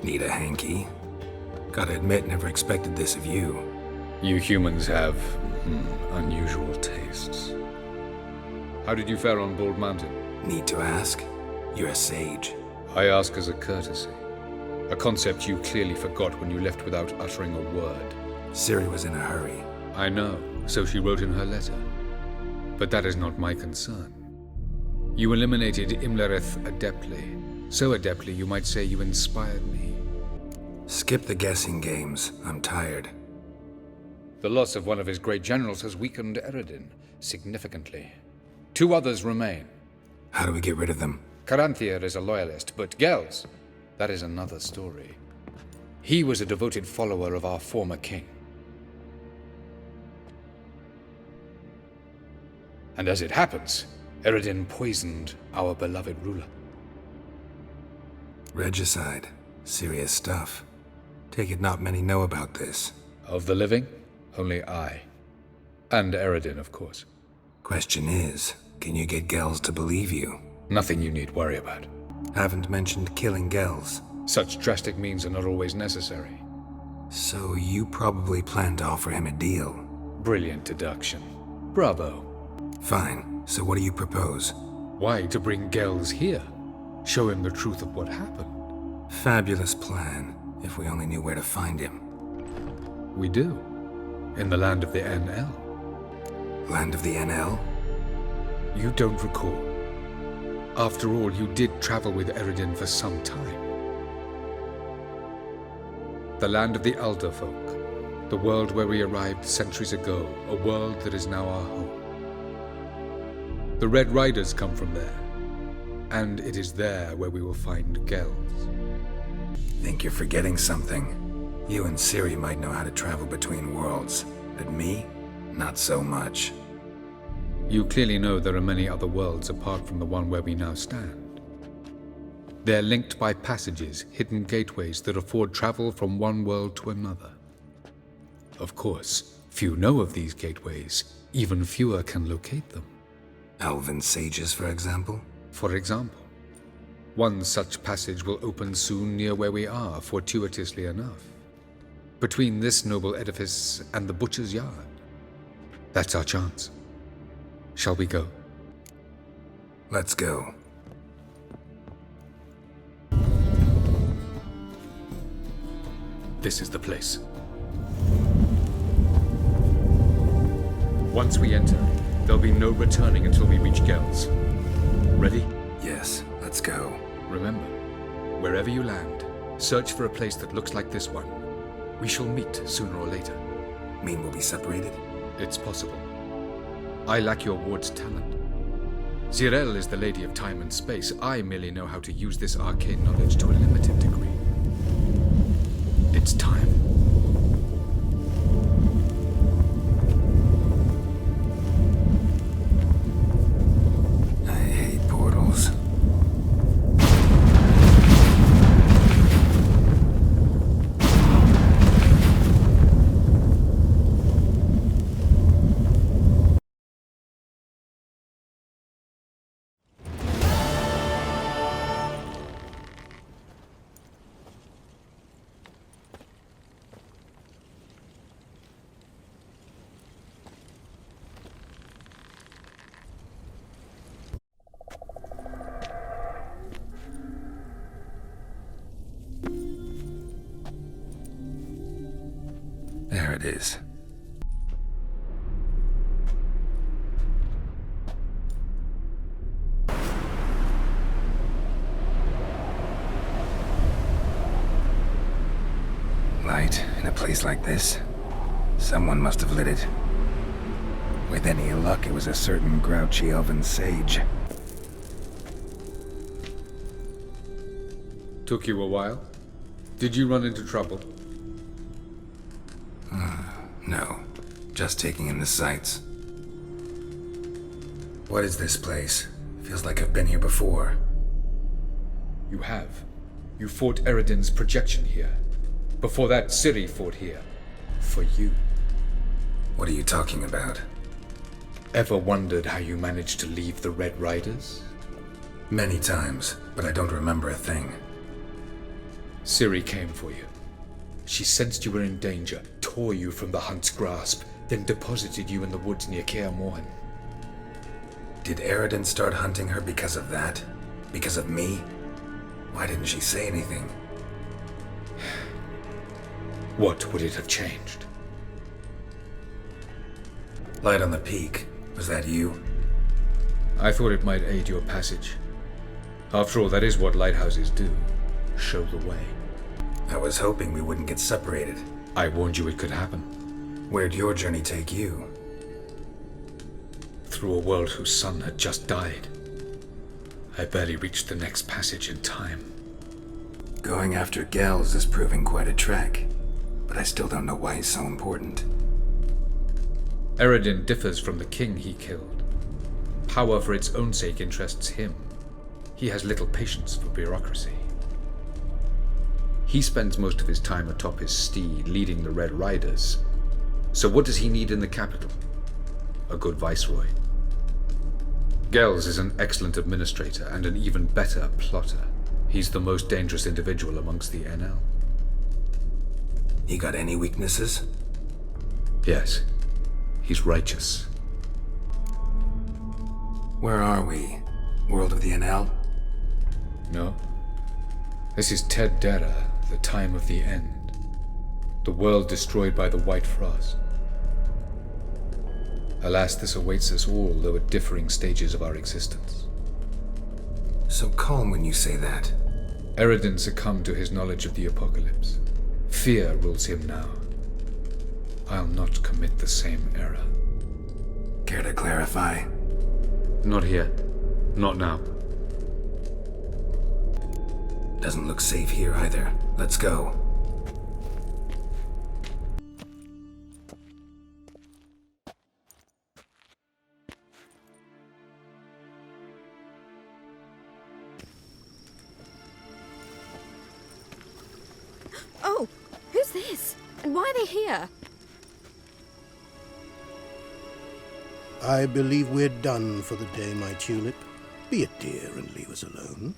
Need a hanky? Gotta admit, never expected this of you. You humans have unusual tastes. How did you fare on Bald Mountain? Need to ask? You're a sage. I ask as a courtesy. A concept you clearly forgot when you left without uttering a word. Ciri was in a hurry. I know, so she wrote in her letter. But that is not my concern. You eliminated Imlerith adeptly. So adeptly, you might say you inspired me. Skip the guessing games. I'm tired. The loss of one of his great generals has weakened Eredin significantly. 2 others remain. How do we get rid of them? Caranthir is a loyalist, but Gels, that is another story. He was a devoted follower of our former king. And as it happens, Eredin poisoned our beloved ruler. Regicide. Serious stuff. Take it not many know about this. Of the living, only I. And Eredin, of course. Question is, can you get Gels to believe you? Nothing you need worry about. Haven't mentioned killing Gels. Such drastic means are not always necessary. So you probably plan to offer him a deal. Brilliant deduction. Bravo. Fine. So what do you propose? Why, to bring Gels here. Show him the truth of what happened. Fabulous plan, if we only knew where to find him. We do. In the land of the NL. Land of the NL? You don't recall. After all, you did travel with Eredin for some time. The land of the Alderfolk. The world where we arrived centuries ago. A world that is now our home. The Red Riders come from there. And it is there where we will find Gels. Think you're forgetting something. You and Ciri might know how to travel between worlds, but me? Not so much. You clearly know there are many other worlds apart from the one where we now stand. They're linked by passages, hidden gateways that afford travel from one world to another. Of course, few know of these gateways. Even fewer can locate them. Elven sages, for example? For example. One such passage will open soon near where we are, fortuitously enough. Between this noble edifice and the butcher's yard. That's our chance. Shall we go? Let's go. This is the place. Once we enter, there'll be no returning until we reach Gels. Ready? Yes, let's go. Remember, wherever you land, search for a place that looks like this one. We shall meet sooner or later. Mean we'll be separated? It's possible. I lack your ward's talent. Zirel is the lady of time and space. I merely know how to use this arcane knowledge to a limited degree. It's time. I hate portals. There it is. Light in a place like this? Someone must have lit it. With any luck, it was a certain grouchy elven sage. Took you a while? Did you run into trouble? No, just taking in the sights. What is this place? Feels like I've been here before. You have. You fought Eredin's projection here. Before that, Ciri fought here. For you. What are you talking about? Ever wondered how you managed to leave the Red Riders? Many times, but I don't remember a thing. Ciri came for you. She sensed you were in danger, tore you from the Hunt's grasp, then deposited you in the woods near Kaer Morhen. Did Eridan start hunting her because of that? Because of me? Why didn't she say anything? What would it have changed? Light on the peak. Was that you? I thought it might aid your passage. After all, that is what lighthouses do. Show the way. I was hoping we wouldn't get separated. I warned you it could happen. Where'd your journey take you? Through a world whose sun had just died. I barely reached the next passage in time. Going after Gels is proving quite a trek, but I still don't know why he's so important. Eridan differs from the king he killed. Power for its own sake interests him. He has little patience for bureaucracy. He spends most of his time atop his steed, leading the Red Riders. So what does he need in the capital? A good viceroy. Gels is an excellent administrator and an even better plotter. He's the most dangerous individual amongst the NL. He got any weaknesses? Yes. He's righteous. Where are we? World of the NL? No. This is Ted Dera, the time of the end. The world destroyed by the White Frost. Alas, this awaits us all, though at differing stages of our existence. So calm when you say that. Eridan succumbed to his knowledge of the apocalypse. Fear rules him now. I'll not commit the same error. Care to clarify? Not here. Not now. Doesn't look safe here either. Let's go. Oh, who's this? And why are they here? I believe we're done for the day, my tulip. Be a dear and leave us alone.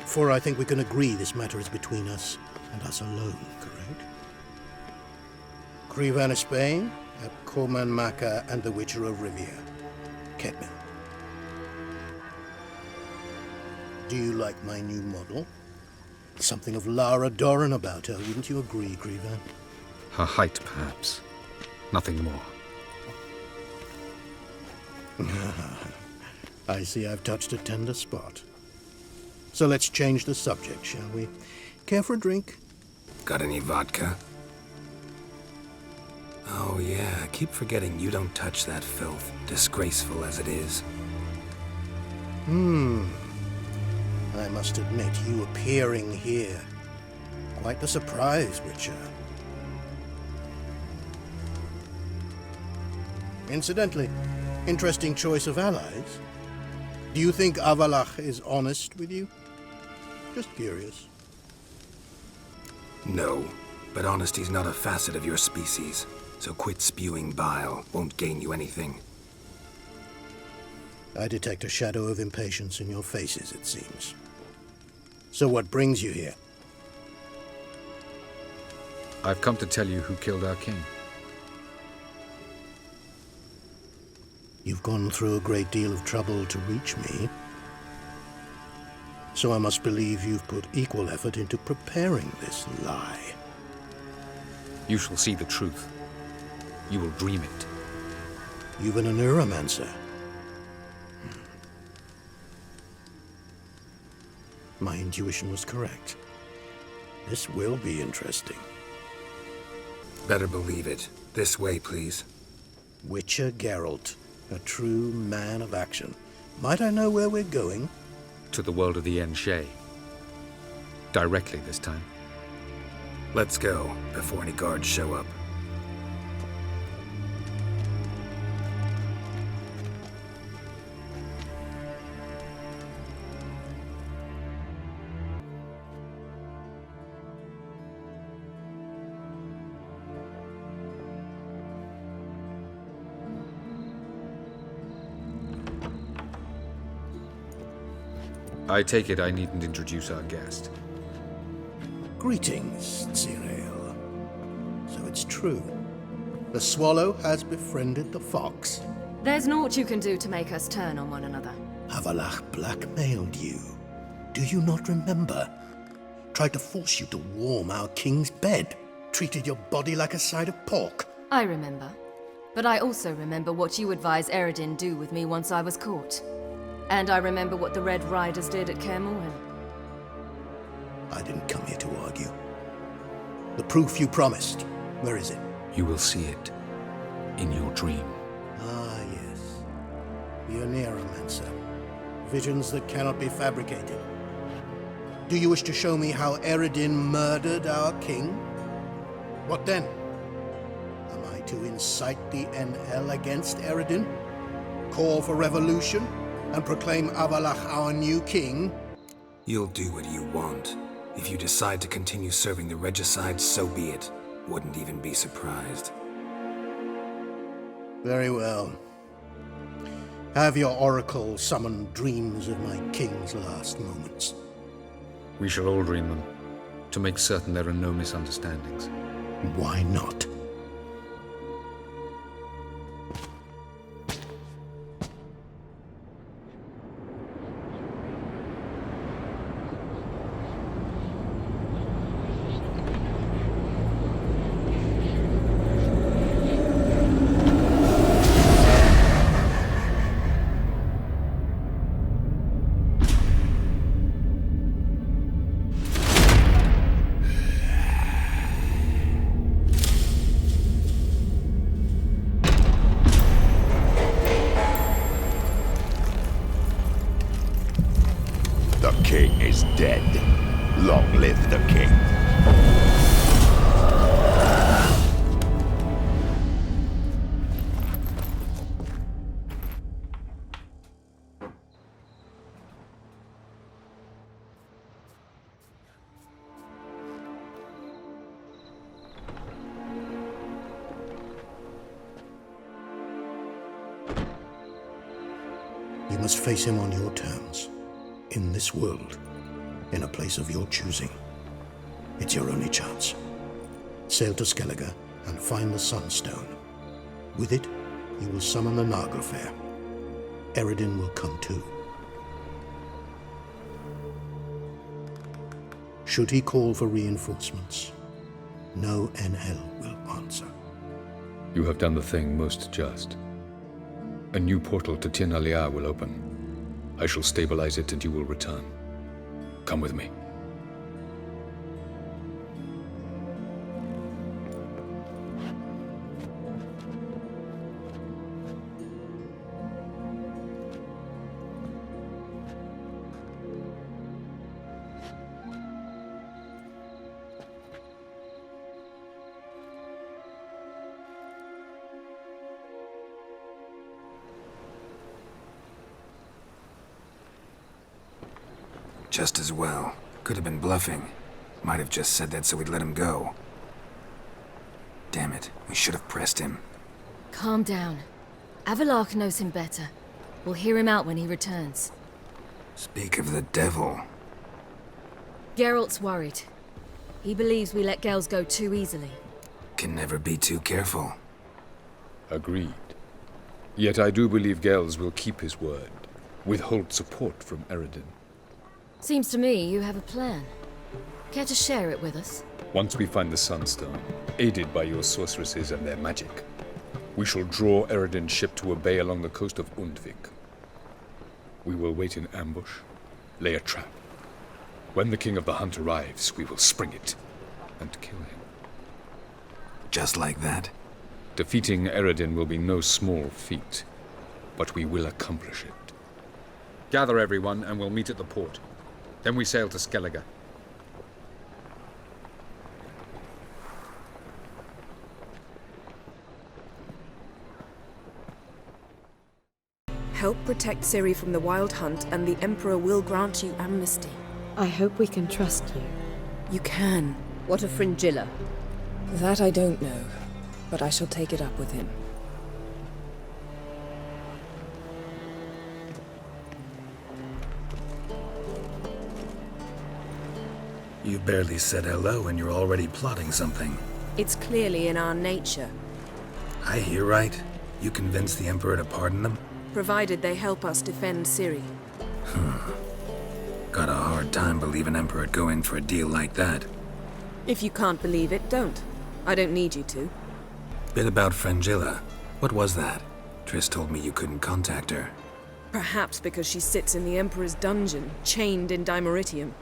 For I think we can agree this matter is between us and us alone, correct? Krivan of Spain, at Corman Maka and the Witcher of Rivia. Ketman. Do you like my new model? Something of Lara Doran about her, wouldn't you agree, Krivan? Her height, perhaps. Nothing more. I see I've touched a tender spot. So let's change the subject, shall we? Care for a drink? Got any vodka? Oh yeah, I keep forgetting you don't touch that filth, disgraceful as it is. I must admit, you appearing here, quite the surprise, Witcher. Incidentally, interesting choice of allies. Do you think Avalach is honest with you? Just curious. No, but honesty's not a facet of your species, so quit spewing bile. Won't gain you anything. I detect a shadow of impatience in your faces, it seems. So what brings you here? I've come to tell you who killed our king. You've gone through a great deal of trouble to reach me. So I must believe you've put equal effort into preparing this lie. You shall see the truth. You will dream it. You've been a neuromancer. My intuition was correct. This will be interesting. Better believe it. This way, please. Witcher Geralt, a true man of action. Might I know where we're going? To the world of the Enshe. Directly this time. Let's go, before any guards show up. I take it I needn't introduce our guest. Greetings, Cyril. So it's true. The swallow has befriended the fox. There's naught you can do to make us turn on one another. Avalach blackmailed you. Do you not remember? Tried to force you to warm our king's bed. Treated your body like a side of pork. I remember. But I also remember what you advised Eredin do with me once I was caught. And I remember what the Red Riders did at Kaer Morhen. I didn't come here to argue. The proof you promised, where is it? You will see it in your dream. Ah, yes. The Oneiromancer. Visions that cannot be fabricated. Do you wish to show me how Eredin murdered our king? What then? Am I to incite the NL against Eredin? Call for revolution? And proclaim Avalach our new king? You'll do what you want. If you decide to continue serving the regicide, so be it. Wouldn't even be surprised. Very well. Have your oracle summon dreams of my king's last moments. We shall all dream them, to make certain there are no misunderstandings. Why not? The king is dead. Long live the king. You must face him on your terms. In this world, in a place of your choosing. It's your only chance. Sail to Skellige and find the Sunstone. With it, you will summon the Naglfair. Eredin will come too. Should he call for reinforcements, no NL will answer. You have done the thing most just. A new portal to Tin Alia will open. I shall stabilize it and you will return. Come with me. Just as well. Could have been bluffing. Might have just said that so we'd let him go. Damn it, we should have pressed him. Calm down. Avalach knows him better. We'll hear him out when he returns. Speak of the devil. Geralt's worried. He believes we let Gels go too easily. Can never be too careful. Agreed. Yet I do believe Gels will keep his word. Withhold support from Eredin. Seems to me you have a plan. Care to share it with us? Once we find the Sunstone, aided by your sorceresses and their magic, we shall draw Eredin's ship to a bay along the coast of Undvik. We will wait in ambush, lay a trap. When the King of the Hunt arrives, we will spring it and kill him. Just like that? Defeating Eredin will be no small feat, but we will accomplish it. Gather everyone and we'll meet at the port. Then we sail to Skellige. Help protect Ciri from the Wild Hunt, and the Emperor will grant you amnesty. I hope we can trust you. You can. What of Fringilla? That I don't know, but I shall take it up with him. You barely said hello and you're already plotting something. It's clearly in our nature, I hear right. You convinced the Emperor to pardon them? provided they help us defend Ciri. Got a hard time believing Emperor'd go in for a deal like that. If you can't believe it, don't. I don't need you to. Bit about Frangilla. What was that? Triss told me you couldn't contact her. Perhaps because she sits in the Emperor's dungeon, chained in Dimeritium.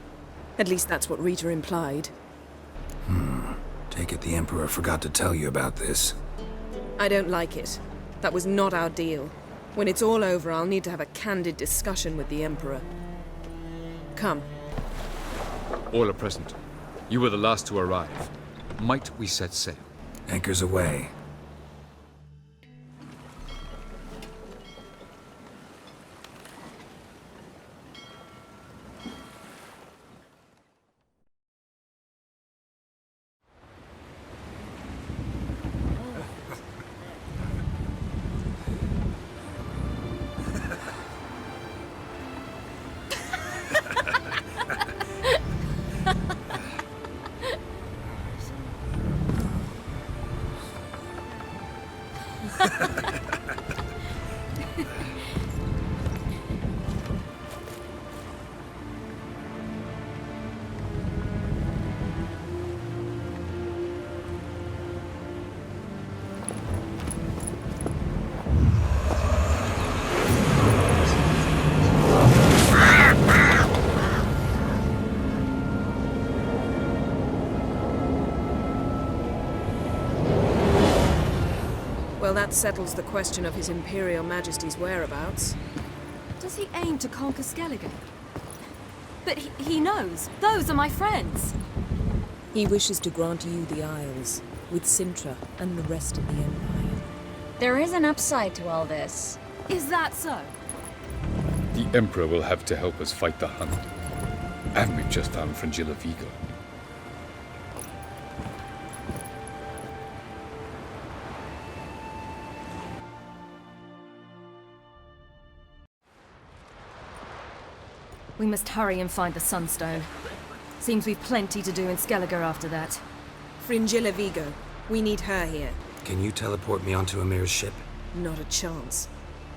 At least that's what Rita implied. Take it the Emperor forgot to tell you about this. I don't like it. That was not our deal. When it's all over, I'll need to have a candid discussion with the Emperor. Come. All are present. You were the last to arrive. Might we set sail? Anchors away. Well, that settles the question of His Imperial Majesty's whereabouts. Does he aim to conquer Skellige? But he knows. Those are my friends. He wishes to grant you the Isles, with Sintra and the rest of the Empire. There is an upside to all this. Is that so? The Emperor will have to help us fight the Hunt. And we've just found Frangilla Vigo. We must hurry and find the Sunstone. Seems we've plenty to do in Skellige after that. Fringilla Vigo. We need her here. Can you teleport me onto Amir's ship? Not a chance.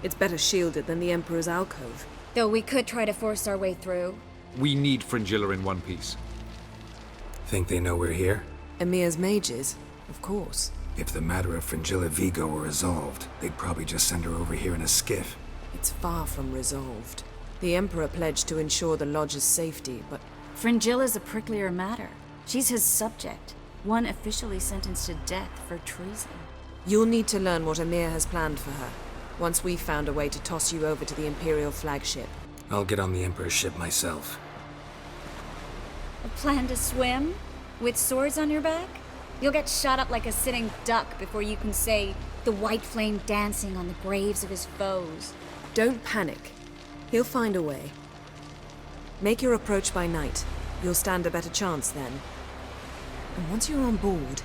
It's better shielded than the Emperor's alcove. Though we could try to force our way through. We need Fringilla in one piece. Think they know we're here? Emir's mages, of course. If the matter of Frangilla Vigo were resolved, they'd probably just send her over here in a skiff. It's far from resolved. The Emperor pledged to ensure the Lodge's safety, but... Fringilla's a pricklier matter. She's his subject, one officially sentenced to death for treason. You'll need to learn what Emir has planned for her, once we've found a way to toss you over to the Imperial flagship. I'll get on the Emperor's ship myself. A plan to swim? With swords on your back? You'll get shot up like a sitting duck before you can say, the white flame dancing on the graves of his foes. Don't panic. He'll find a way. Make your approach by night. You'll stand a better chance then. And once you're on board,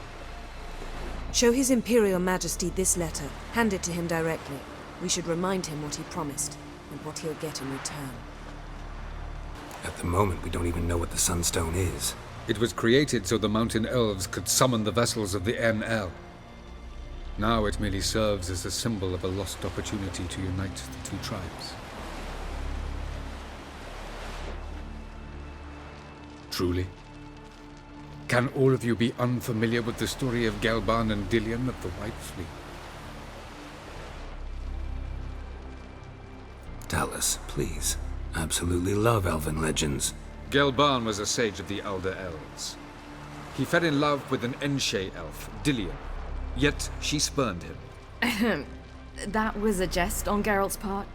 show His Imperial Majesty this letter. Hand it to him directly. We should remind him what he promised, and what he'll get in return. At the moment, we don't even know what the Sunstone is. It was created so the Mountain Elves could summon the vessels of the NL. Now it merely serves as a symbol of a lost opportunity to unite the two tribes. Truly? Can all of you be unfamiliar with the story of Gelban and Dillion of the White Fleet? Tell us, please. Absolutely love elven legends. Gelban was a sage of the Elder Elves. He fell in love with an Enshe elf, Dillion, yet she spurned him. That was a jest on Geralt's part.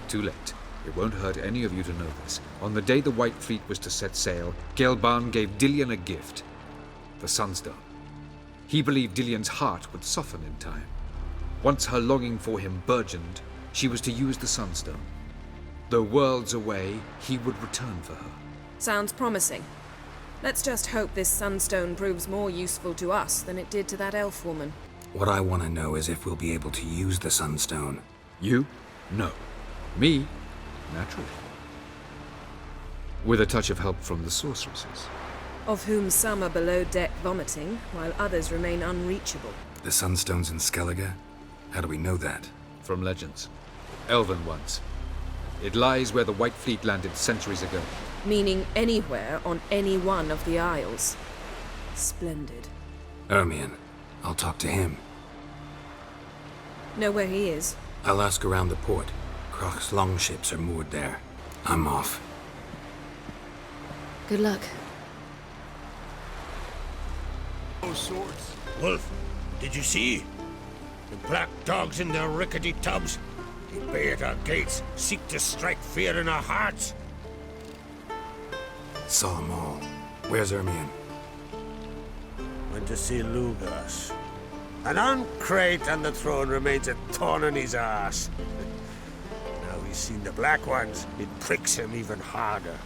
Too late. It won't hurt any of you to know this. On the day the White Fleet was to set sail, Gelban gave Dillion a gift. The Sunstone. He believed Dillion's heart would soften in time. Once her longing for him burgeoned, she was to use the Sunstone. Though worlds away, he would return for her. Sounds promising. Let's just hope this Sunstone proves more useful to us than it did to that elf woman. What I want to know is if we'll be able to use the Sunstone. You? No. Me? Naturally. with a touch of help from the sorceresses. Of whom some are below deck vomiting, while others remain unreachable. The Sunstone's in Skellige? How do we know that? From legends. Elven ones. It lies where the White Fleet landed centuries ago. Meaning anywhere on any one of the Isles. Splendid. Ermion. I'll talk to him. Know where he is? I'll ask around the port. Krach's longships are moored there. I'm off. Good luck. Wolf, did you see? The black dogs in their rickety tubs. They bay at our gates, seek to strike fear in our hearts. Saw 'em all. Where's Ermion? Went to see Lugas. An uncrate on the throne remains a thorn in his ass. Now he's seen the Black Ones, it pricks him even harder.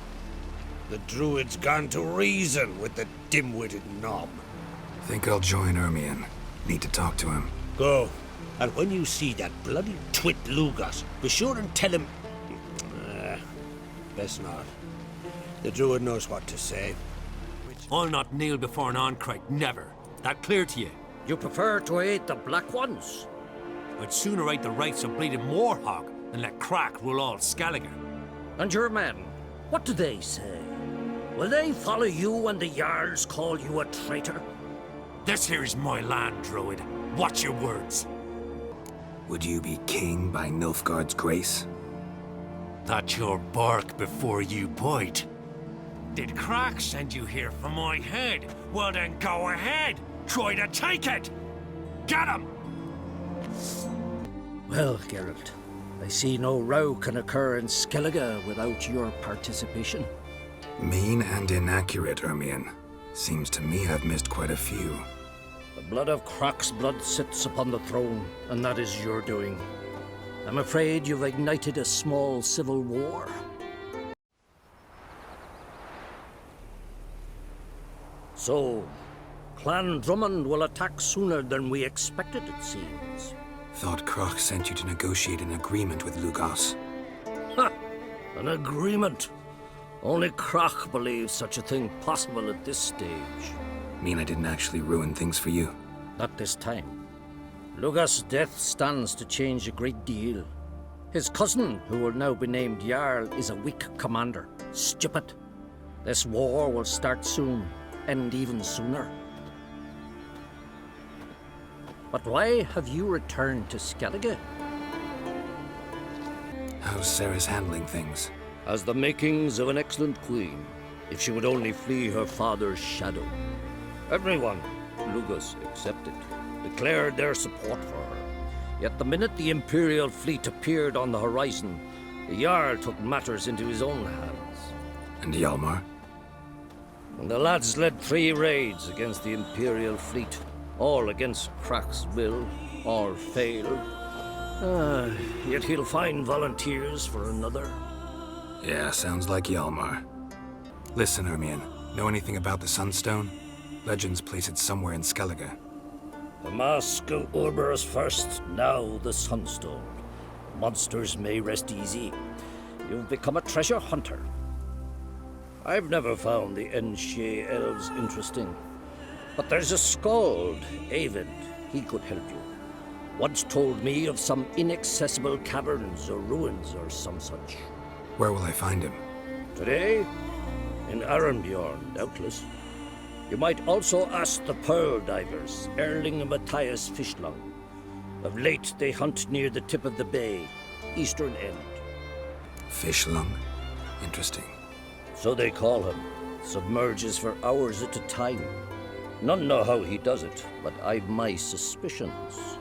The Druid's gone to reason with the dim-witted knob. Think I'll join Ermion. Need to talk to him. Go. And when you see that bloody twit Lugas, be sure and tell him... best not. The Druid knows what to say. I'll not kneel before an Oncrite, never. That clear to you? You prefer to aid the Black Ones? I'd sooner aid the rights of bleeding Moorhog than let Crack rule all Skellige. And your men, what do they say? Will they follow you when the Jarls call you a traitor? This here's my land, Druid. Watch your words. Would you be king by Nilfgaard's grace? That's your bark before you bite. Did Crack send you here for my head? Well then go ahead. Try to take it. Get him! Well, Geralt, I see no row can occur in Skellige without your participation. Mean and inaccurate, Ermion. Seems to me I've missed quite a few. The blood of Crach's blood sits upon the throne, and that is your doing. I'm afraid you've ignited a small civil war. So, Clan Drummond will attack sooner than we expected, it seems. Thought Krach sent you to negotiate an agreement with Lugas. Ha! An agreement? Only Krach believes such a thing possible at this stage. Mean I didn't actually ruin things for you? Not this time. Lugas' death stands to change a great deal. His cousin, who will now be named Jarl, is a weak commander. Stupid. This war will start soon, end even sooner. But why have you returned to Skellige? How's Sarah's handling things? Has the makings of an excellent queen, if she would only flee her father's shadow. Everyone, Lugas excepted, declared their support for her. Yet the minute the Imperial fleet appeared on the horizon, the Jarl took matters into his own hands. And Hjalmar? And the lads led 3 raids against the Imperial fleet, all against Krach's will, all failed. Yet he'll find volunteers for another. Yeah, sounds like Hjalmar. Listen, Ermion, know anything about the Sunstone? Legends place it somewhere in Skellige. The Mask of Urberus first, now the Sunstone. Monsters may rest easy. You've become a treasure hunter. I've never found the Enshe elves interesting. But there's a skald, Avid. He could help you. Once told me of some inaccessible caverns or ruins or some such. Where will I find him? Today? In Arenbjorn, doubtless. You might also ask the Pearl Divers, Erling and Matthias Fishlung. Of late, they hunt near the tip of the bay, eastern end. Fishlung? Interesting. So they call him. Submerges for hours at a time. None know how he does it, but I've my suspicions.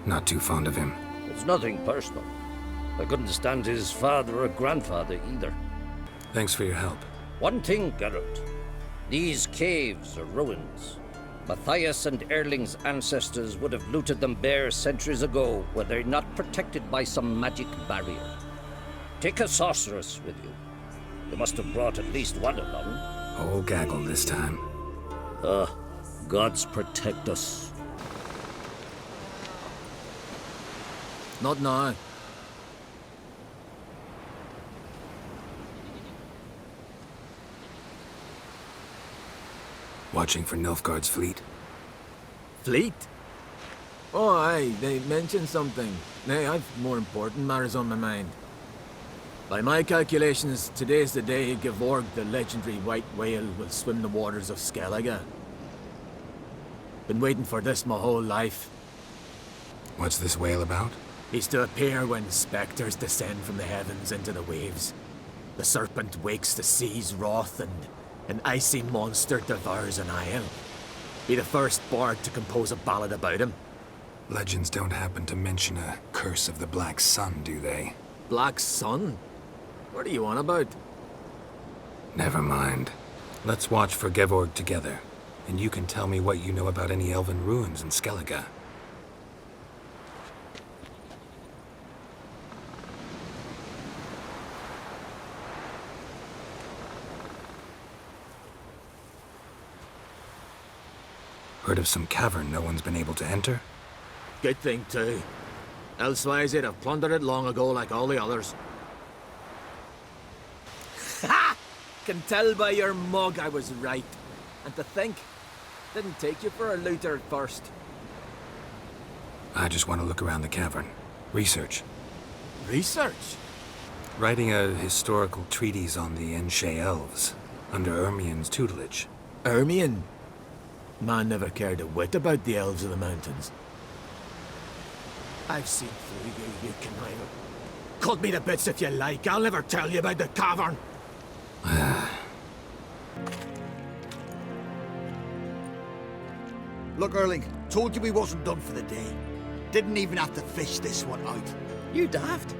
Not too fond of him. It's nothing personal. I couldn't stand his father or grandfather either. Thanks for your help. One thing, Geralt. These caves are ruins. Matthias and Erling's ancestors would have looted them bare centuries ago were they not protected by some magic barrier. Take a sorceress with you. You must have brought at least one along. Whole gaggle this time. Gods protect us. Not now. Watching for Nilfgaard's fleet? Fleet? Oh, aye, they mentioned something. Nay, I've more important matters on my mind. By my calculations, today's the day Gevorg, the legendary white whale, will swim the waters of Skellige. Been waiting for this my whole life. What's this whale about? He's to appear when spectres descend from the heavens into the waves. The serpent wakes the sea's wrath and an icy monster devours an isle. Be the first bard to compose a ballad about him. Legends don't happen to mention a curse of the Black Sun, do they? Black Sun? What are you on about? Never mind. Let's watch for Gevorg together, and you can tell me what you know about any elven ruins in Skellige. Heard of some cavern no one's been able to enter? Good thing, too. Elsewise, they'd have plundered it long ago like all the others. Ha! Can tell by your mug I was right. And to think, didn't take you for a looter at first. I just want to look around the cavern. Research. Research? Writing a historical treatise on the Enshe elves, under Ermien's tutelage. Ermien? Man never cared a whit about the elves of the mountains. I've seen through you, you conniver. Cut me to bits if you like, I'll never tell you about the cavern. Look, Erling, told you we wasn't done for the day. Didn't even have to fish this one out. You daft.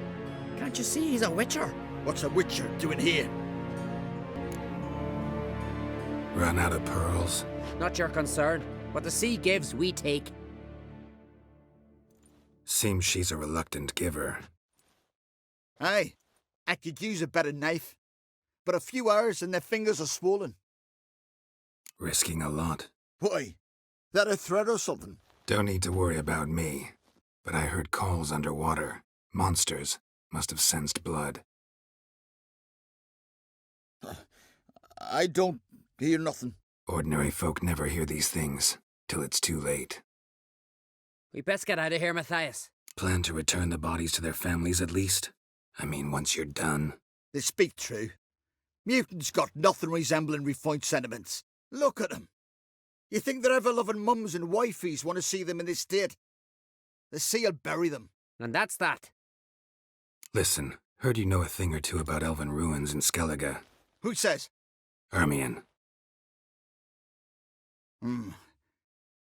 Can't you see he's a witcher? What's a witcher doing here? Run out of pearls? Not your concern. What the sea gives, we take. Seems she's a reluctant giver. Aye, I could use a better knife. But a few hours and their fingers are swollen. Risking a lot. Why? That a threat or something? Don't need to worry about me. But I heard calls underwater. Monsters must have sensed blood. I don't hear nothing. Ordinary folk never hear these things, till it's too late. We best get out of here, Matthias. Plan to return the bodies to their families at least? I mean, once you're done. They speak true. Mutants got nothing resembling refined sentiments. Look at them. You think their ever-loving mums and wifeys want to see them in this state? The sea will bury them. And that's that. Listen, heard you know a thing or two about elven ruins in Skellige. Who says? Ermien.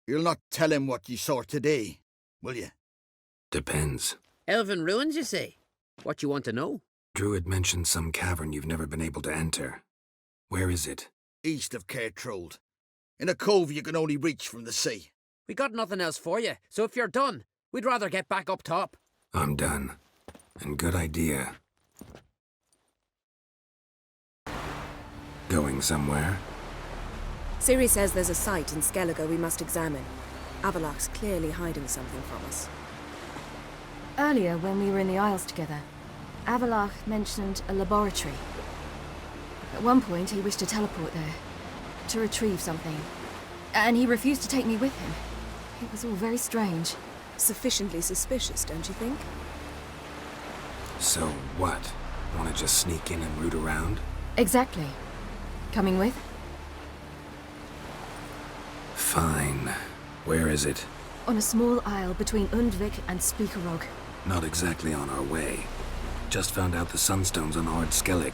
You'll not tell him what you saw today, will you? Depends. Elven ruins, you say? What you want to know? Druid mentioned some cavern you've never been able to enter. Where is it? East of Cairtrold. In a cove you can only reach from the sea. We got nothing else for you, so if you're done, we'd rather get back up top. I'm done. And good idea. Going somewhere? Ciri says there's a site in Skellige we must examine. Avalok's clearly hiding something from us. Earlier, when we were in the Isles together, Avalok mentioned a laboratory. At one point, he wished to teleport there, to retrieve something. And he refused to take me with him. It was all very strange. Sufficiently suspicious, don't you think? So what? Want to just sneak in and root around? Exactly. Coming with? Fine. Where is it? On a small isle between Undvik and Speakerog. Not exactly on our way. Just found out the sunstone's on Ard Skellig.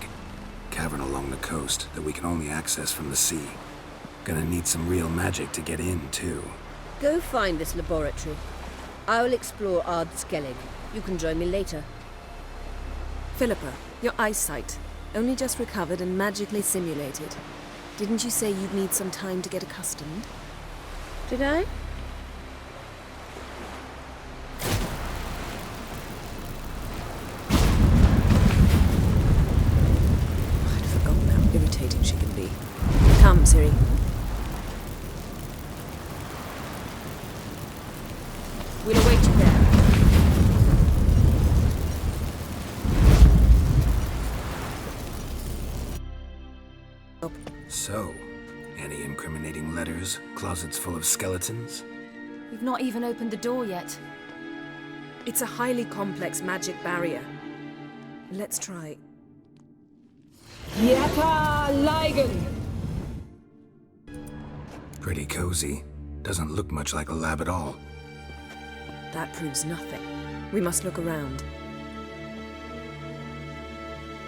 Cavern along the coast that we can only access from the sea. Gonna need some real magic to get in, too. Go find this laboratory. I'll explore Ard Skellig. You can join me later. Philippa, your eyesight. Only just recovered and magically simulated. Didn't you say you'd need some time to get accustomed? Did I? I'd forgotten how irritating she can be. Come, Ciri. We'll await you there. So, Any incriminating letters? Closets full of skeletons? We've not even opened the door yet. It's a highly complex magic barrier. Let's try. Yeta Ligen! Pretty cozy. Doesn't look much like a lab at all. That proves nothing. We must look around.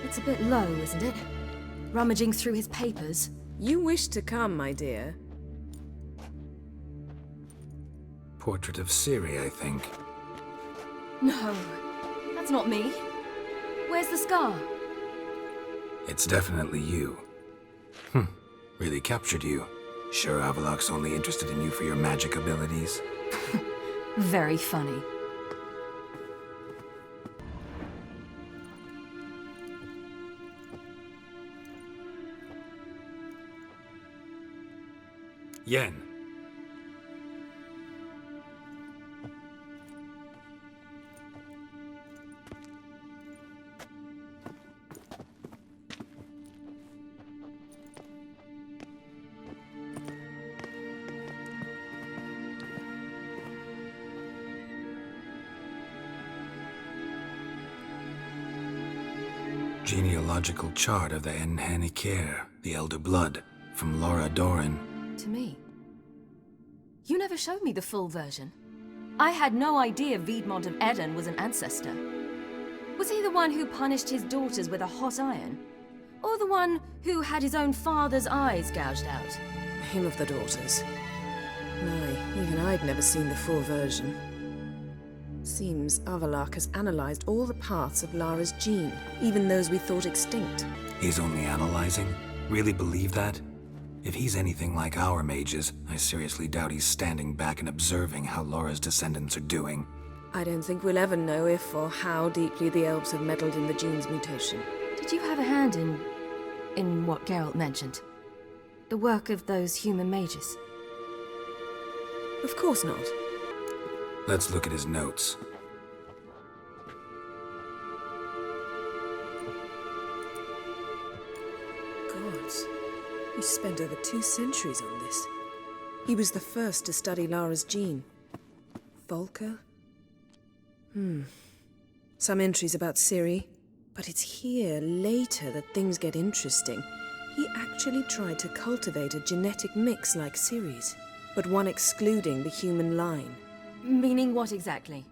It's a bit low, isn't it? Rummaging through his papers. You wish to come, my dear. Portrait of Ciri, I think. No, that's not me. Where's the scar? It's definitely you. Really captured you. Sure Avaloch's only interested in you for your magic abilities? Very funny. Yen. Genealogical chart of the Enhanikir, the Elder Blood, from Laura Doran. To me. You never showed me the full version. I had no idea Viedmont of Eden was an ancestor. Was he the one who punished his daughters with a hot iron? Or the one who had his own father's eyes gouged out? Him of the daughters. My, even I'd never seen the full version. Seems Avaloch has analyzed all the parts of Lara's gene, even those we thought extinct. He's only analyzing? Really believe that? If he's anything like our mages, I seriously doubt he's standing back and observing how Laura's descendants are doing. I don't think we'll ever know if or how deeply the elves have meddled in the gene's mutation. Did you have a hand in what Geralt mentioned? The work of those human mages? Of course not. Let's look at his notes. Gods. He spent over 2 centuries on this. He was the first to study Lara's gene. Volker? Some entries about Ciri. But it's here, later, that things get interesting. He actually tried to cultivate a genetic mix like Ciri's, but one excluding the human line. Meaning what exactly?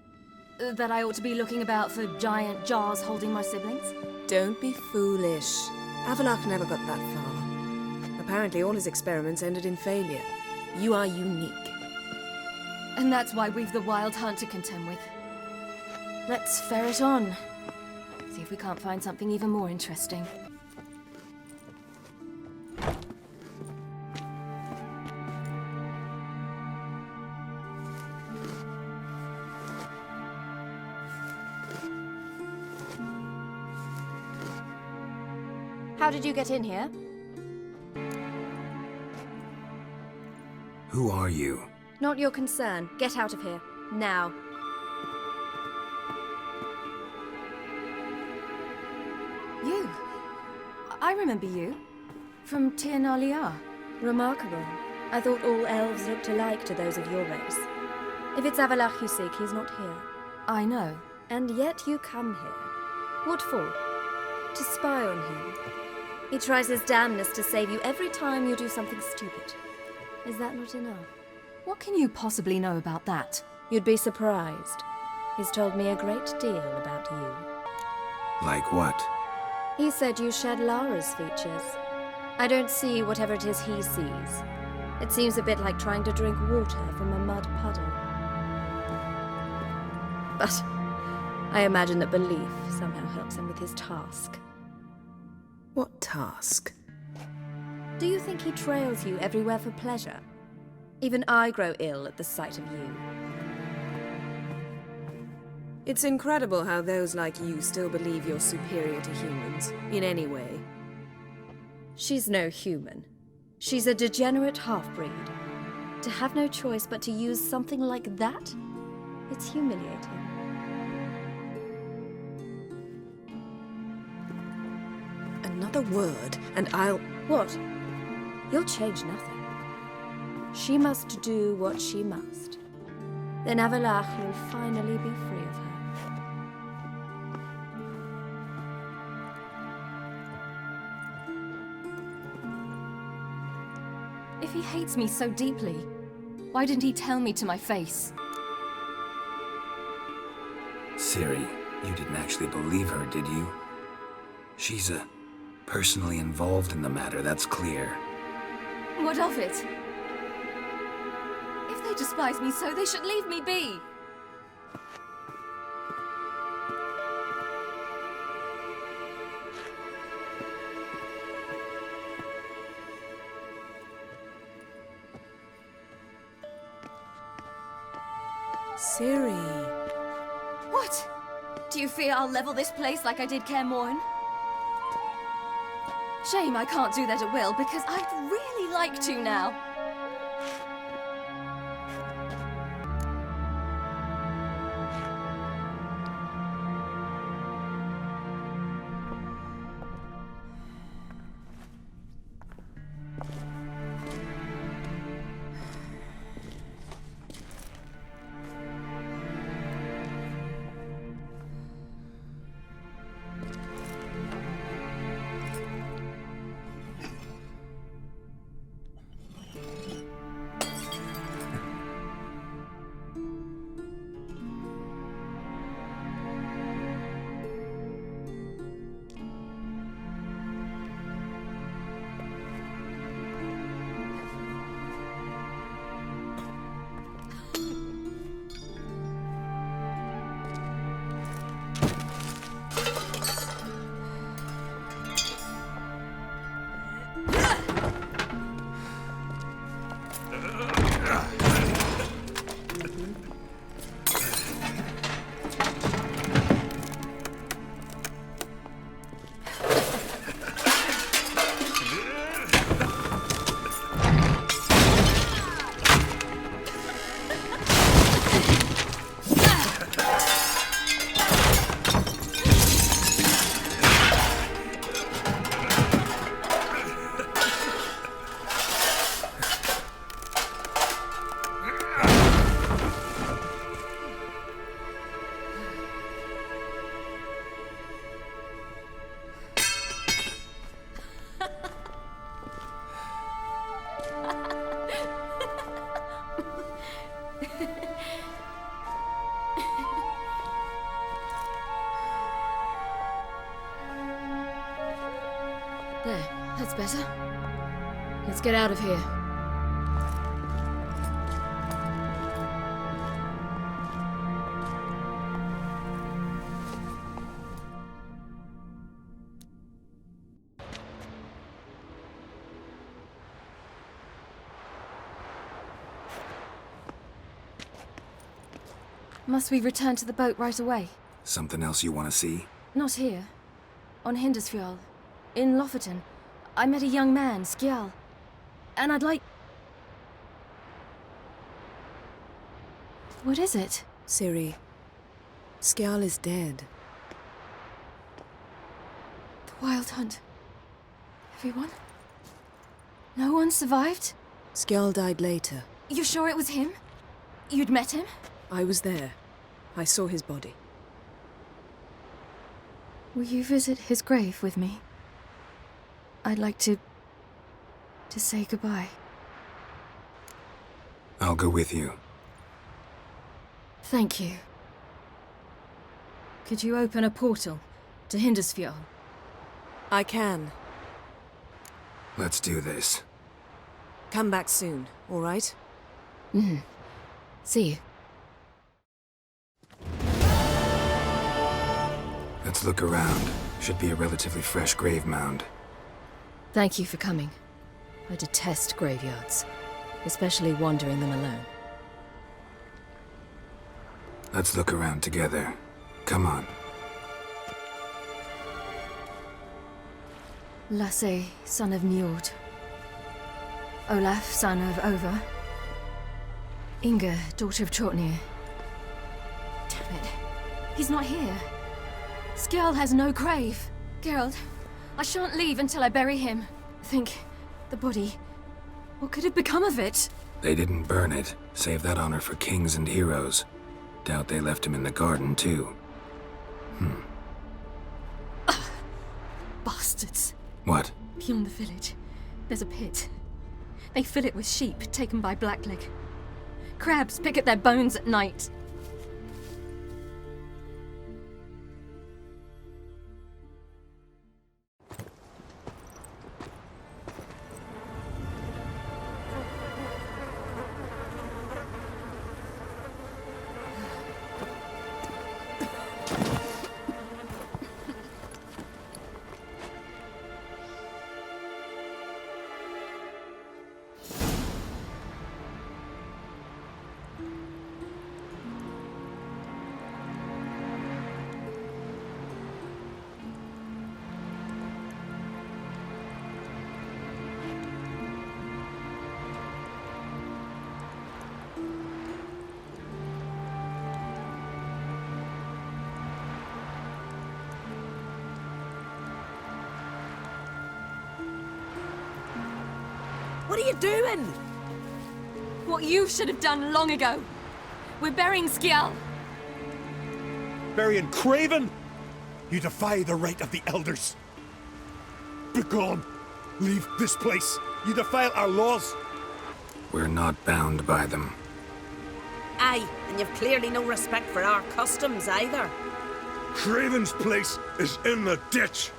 That I ought to be looking about for giant jars holding my siblings? Don't be foolish. Avaloch never got that far. Apparently all his experiments ended in failure. You are unique. And that's why we've the Wild Hunt to contend with. Let's ferret on. See if we can't find something even more interesting. How did you get in here? Who are you? Not your concern. Get out of here. Now. You. I remember you. From Tir Nalia. Remarkable. I thought all elves looked alike to those of your race. If it's Avaloch you seek, he's not here. I know. And yet you come here. What for? To spy on him. He tries his damnedest to save you every time you do something stupid. Is that not enough? What can you possibly know about that? You'd be surprised. He's told me a great deal about you. Like what? He said you shared Lara's features. I don't see whatever it is he sees. It seems a bit like trying to drink water from a mud puddle. But I imagine that belief somehow helps him with his task. What task? Do you think he trails you everywhere for pleasure? Even I grow ill at the sight of you. It's incredible how those like you still believe you're superior to humans, in any way. She's no human. She's a degenerate half-breed. To have no choice but to use something like that? It's humiliating. Another word, and I'll... What? You'll change nothing. She must do what she must. Then Avalach will finally be free of her. If he hates me so deeply, why didn't he tell me to my face? Ciri, you didn't actually believe her, did you? She's personally involved in the matter, that's clear. What of it? If they despise me so, they should leave me be. Ciri. What? Do you fear I'll level this place like I did Kaer Morhen? Shame I can't do that at will, because I'd really like to now. There, that's better. Let's get out of here. Must we return to the boat right away? Something else you want to see? Not here. On Hindisfjall. In Lofoten. I met a young man, Skjal. And I'd like... What is it? Ciri. Skjal is dead. The Wild Hunt. Everyone? No one survived? Skjal died later. You sure it was him? You'd met him? I was there. I saw his body. Will you visit his grave with me? I'd like to say goodbye. I'll go with you. Thank you. Could you open a portal to Hindisfjall? I can. Let's do this. Come back soon, all right? See you. Let's look around. Should be a relatively fresh grave mound. Thank you for coming. I detest graveyards, especially wandering them alone. Let's look around together. Come on. Lasse, son of Njord. Olaf, son of Over. Inga, daughter of Trotnir. Damn it. He's not here. Skjal has no grave. Geralt, I shan't leave until I bury him. Think, the body. What could have become of it? They didn't burn it. Save that honor for kings and heroes. Doubt they left him in the garden, too. Bastards. What? Beyond the village, there's a pit. They fill it with sheep taken by Blackleg. Crabs pick at their bones at night. What are you doing? What you should have done long ago. We're burying Skjal. Burying Craven? You defy the right of the elders. Begone. Leave this place. You defile our laws. We're not bound by them. Aye, and you've clearly no respect for our customs either. Craven's place is in the ditch.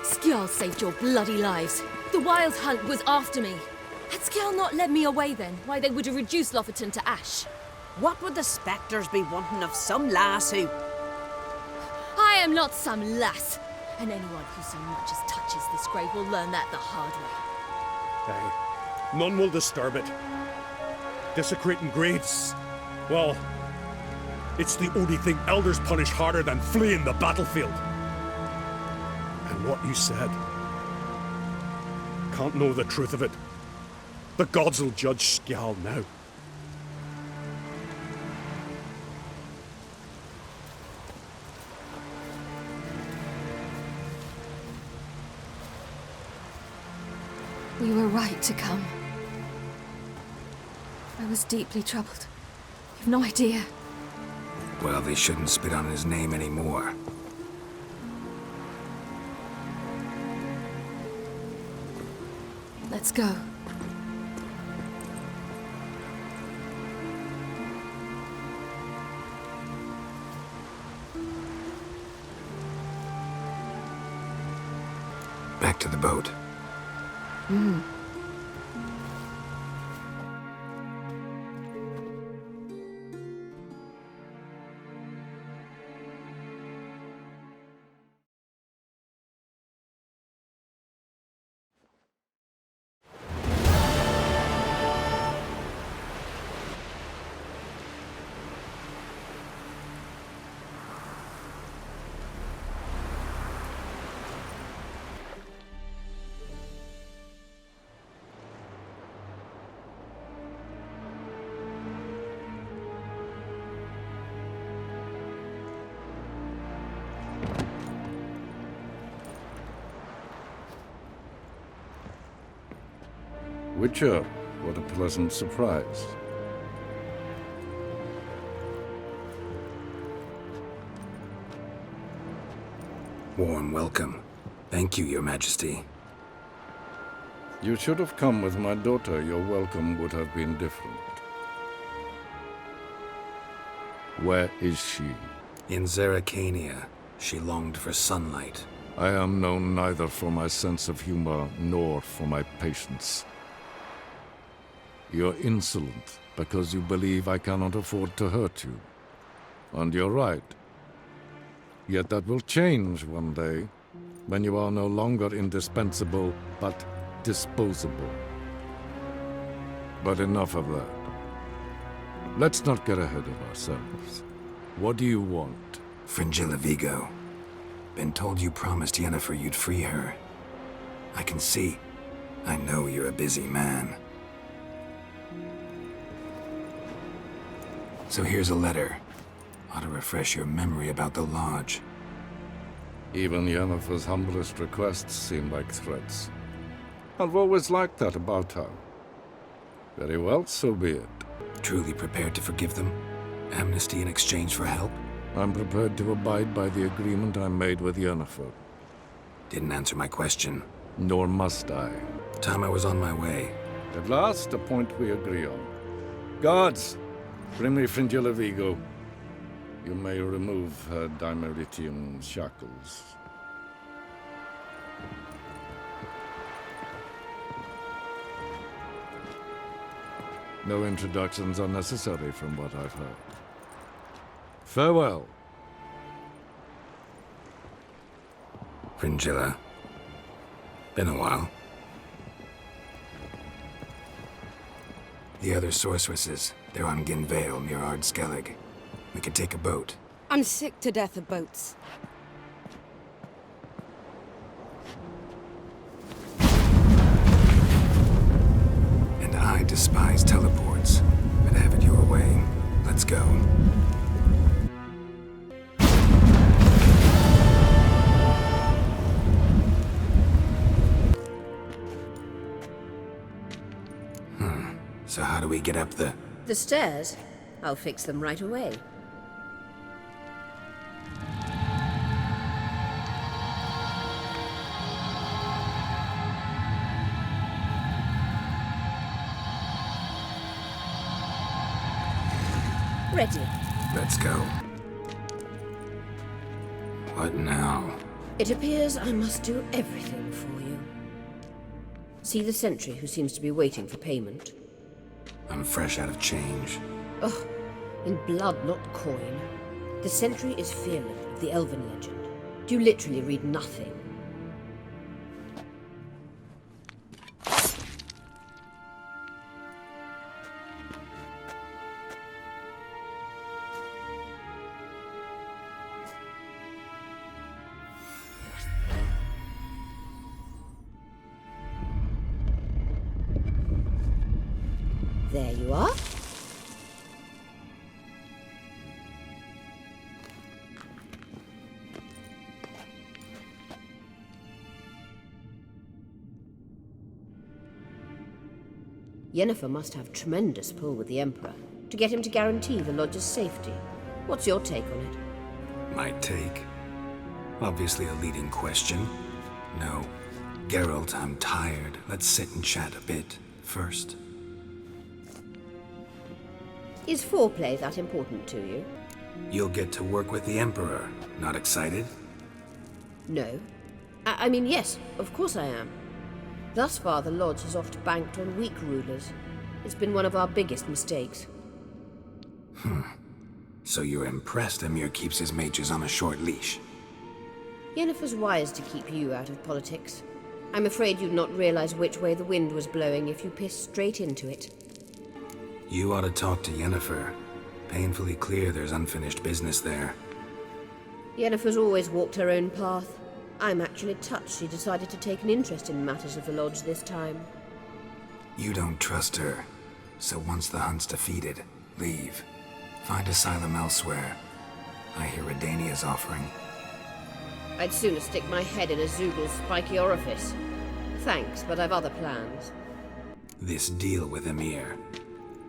Skjal saved your bloody lives. The WildHunt was after me. Had Skjal not led me away then, why they would have reduced Lofferton to ash. What would the spectres be wanting of some lass who... I am not some lass, and anyone who so much as touches this grave will learn that the hard way. Aye. None will disturb it. Desecrating graves, well, it's the only thing elders punish harder than fleeing the battlefield. And what you said, can't know the truth of it. The gods will judge Skjal now. You were right to come. I was deeply troubled. You've no idea. Well, they shouldn't spit on his name anymore. Let's go. Back to the boat. Witcher, what a pleasant surprise. Warm welcome. Thank you, Your Majesty. You should have come with my daughter. Your welcome would have been different. Where is she? In Zeracania. She longed for sunlight. I am known neither for my sense of humor nor for my patience. You're insolent because you believe I cannot afford to hurt you. And you're right. Yet that will change one day, when you are no longer indispensable, but disposable. But enough of that. Let's not get ahead of ourselves. What do you want? Fringilla Vigo. Been told you promised Yennefer you'd free her. I can see. I know you're a busy man. So here's a letter. Ought to refresh your memory about the Lodge. Even Yennefer's humblest requests seem like threats. I've always liked that about her. Very well, so be it. Truly prepared to forgive them? Amnesty in exchange for help? I'm prepared to abide by the agreement I made with Yennefer. Didn't answer my question. Nor must I. Time I was on my way. At last, a point we agree on. Guards, bring me Fringilla Vigo. You may remove her dimeritium shackles. No introductions are necessary from what I've heard. Farewell. Fringilla. Been a while. The other sorceresses, they're on Ginvale near Ard Skellig. We could take a boat. I'm sick to death of boats. And I despise teleports. But have it your way. Let's go. So how do we get up the... The stairs? I'll fix them right away. Ready. Let's go. What now? It appears I must do everything for you. See the sentry who seems to be waiting for payment? I'm fresh out of change. Ugh, in blood, not coin. The sentry is Fearland of the Elven legend. You literally read nothing. There you are. Yennefer must have tremendous pull with the Emperor to get him to guarantee the Lodge's safety. What's your take on it? My take? Obviously a leading question. No. Geralt, I'm tired. Let's sit and chat a bit first. Is foreplay that important to you? You'll get to work with the Emperor. Not excited? No. I mean, yes, of course I am. Thus far, the Lodge has oft banked on weak rulers. It's been one of our biggest mistakes. So you're impressed Emir keeps his mages on a short leash? Yennefer's wise to keep you out of politics. I'm afraid you'd not realize which way the wind was blowing if you pissed straight into it. You ought to talk to Yennefer. Painfully clear there's unfinished business there. Yennefer's always walked her own path. I'm actually touched she decided to take an interest in matters of the Lodge this time. You don't trust her. So once the hunt's defeated, leave. Find asylum elsewhere. I hear Redania's offering. I'd sooner stick my head in a Zoogel's spiky orifice. Thanks, but I've other plans. This deal with Emir.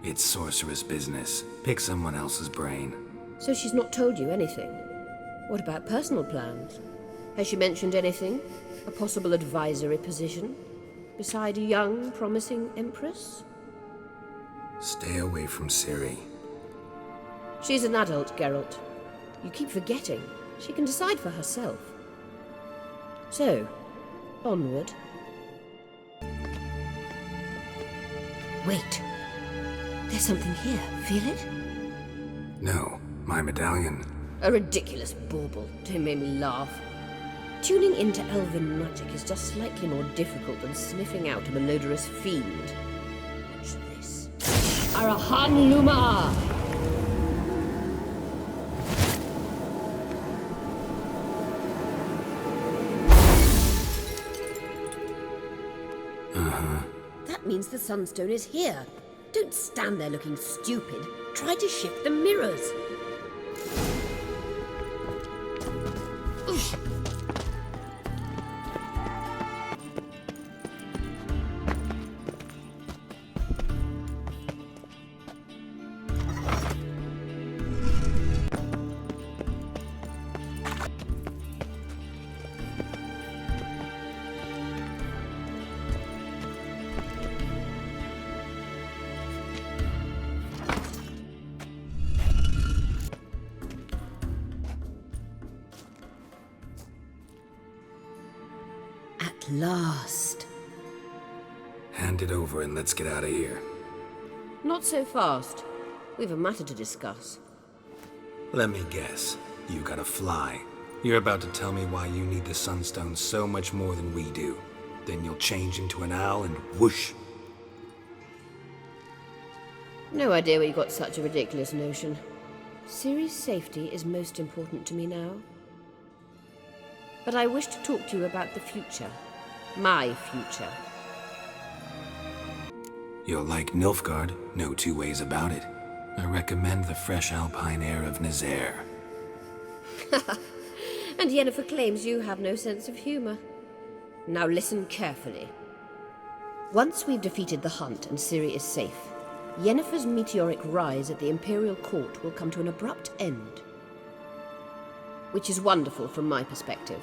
It's sorceress business. Pick someone else's brain. So she's not told you anything? What about personal plans? Has she mentioned anything? A possible advisory position? Beside a young, promising empress? Stay away from Ciri. She's an adult, Geralt. You keep forgetting. She can decide for herself. So, onward. Wait. There's something here. Feel it? No, my medallion. A ridiculous bauble. Don't make me laugh. Tuning into elven magic is just slightly more difficult than sniffing out a malodorous fiend. Watch this. Arahan Luma! That means the Sunstone is here. Don't stand there looking stupid. Try to shift the mirrors. At last. Hand it over and let's get out of here. Not so fast. We've a matter to discuss. Let me guess. You gotta fly. You're about to tell me why you need the Sunstone so much more than we do. Then you'll change into an owl and whoosh. No idea where you got such a ridiculous notion. Ciri's safety is most important to me now. But I wish to talk to you about the future. My future. You'll like Nilfgaard, no two ways about it. I recommend the fresh alpine air of Nazaire. And Yennefer claims you have no sense of humor. Now listen carefully. Once we've defeated the Hunt and Ciri is safe, Yennefer's meteoric rise at the Imperial Court will come to an abrupt end. Which is wonderful from my perspective.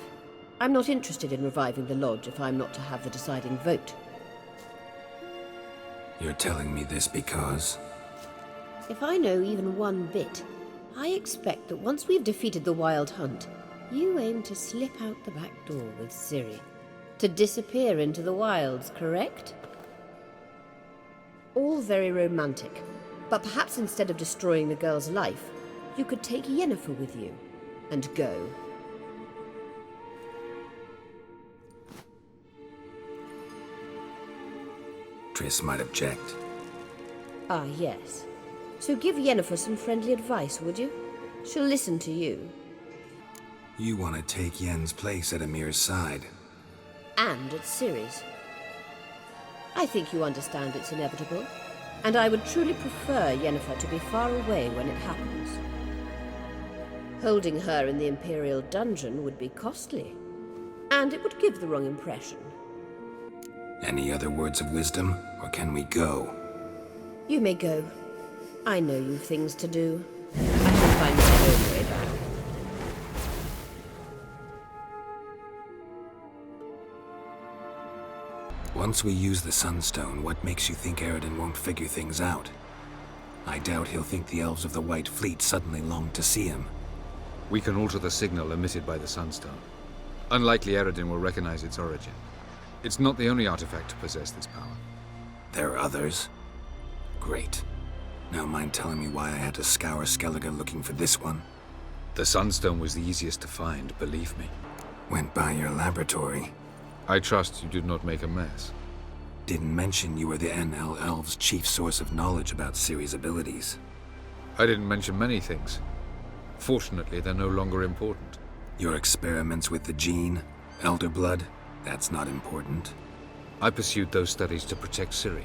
I'm not interested in reviving the Lodge if I'm not to have the deciding vote. You're telling me this because... If I know even one bit, I expect that once we've defeated the Wild Hunt, you aim to slip out the back door with Ciri. To disappear into the wilds, correct? All very romantic, but perhaps instead of destroying the girl's life, you could take Yennefer with you, and go. Triss might object. Ah, yes. So give Yennefer some friendly advice, would you? She'll listen to you. You want to take Yen's place at Amir's side. And at Ciri's. I think you understand it's inevitable, and I would truly prefer Yennefer to be far away when it happens. Holding her in the Imperial dungeon would be costly, and it would give the wrong impression. Any other words of wisdom, or can we go? You may go. I know you've things to do. I can find my own way back. Once we use the Sunstone, what makes you think Eredin won't figure things out? I doubt he'll think the elves of the White Fleet suddenly long to see him. We can alter the signal emitted by the Sunstone. Unlikely Eredin will recognize its origin. It's not the only artifact to possess this power. There are others? Great. Now mind telling me why I had to scour Skellige looking for this one? The Sunstone was the easiest to find, believe me. Went by your laboratory. I trust you did not make a mess. Didn't mention you were the NL Elves' chief source of knowledge about Ciri's abilities. I didn't mention many things. Fortunately, they're no longer important. Your experiments with the gene, Elder Blood, that's not important. I pursued those studies to protect Ciri.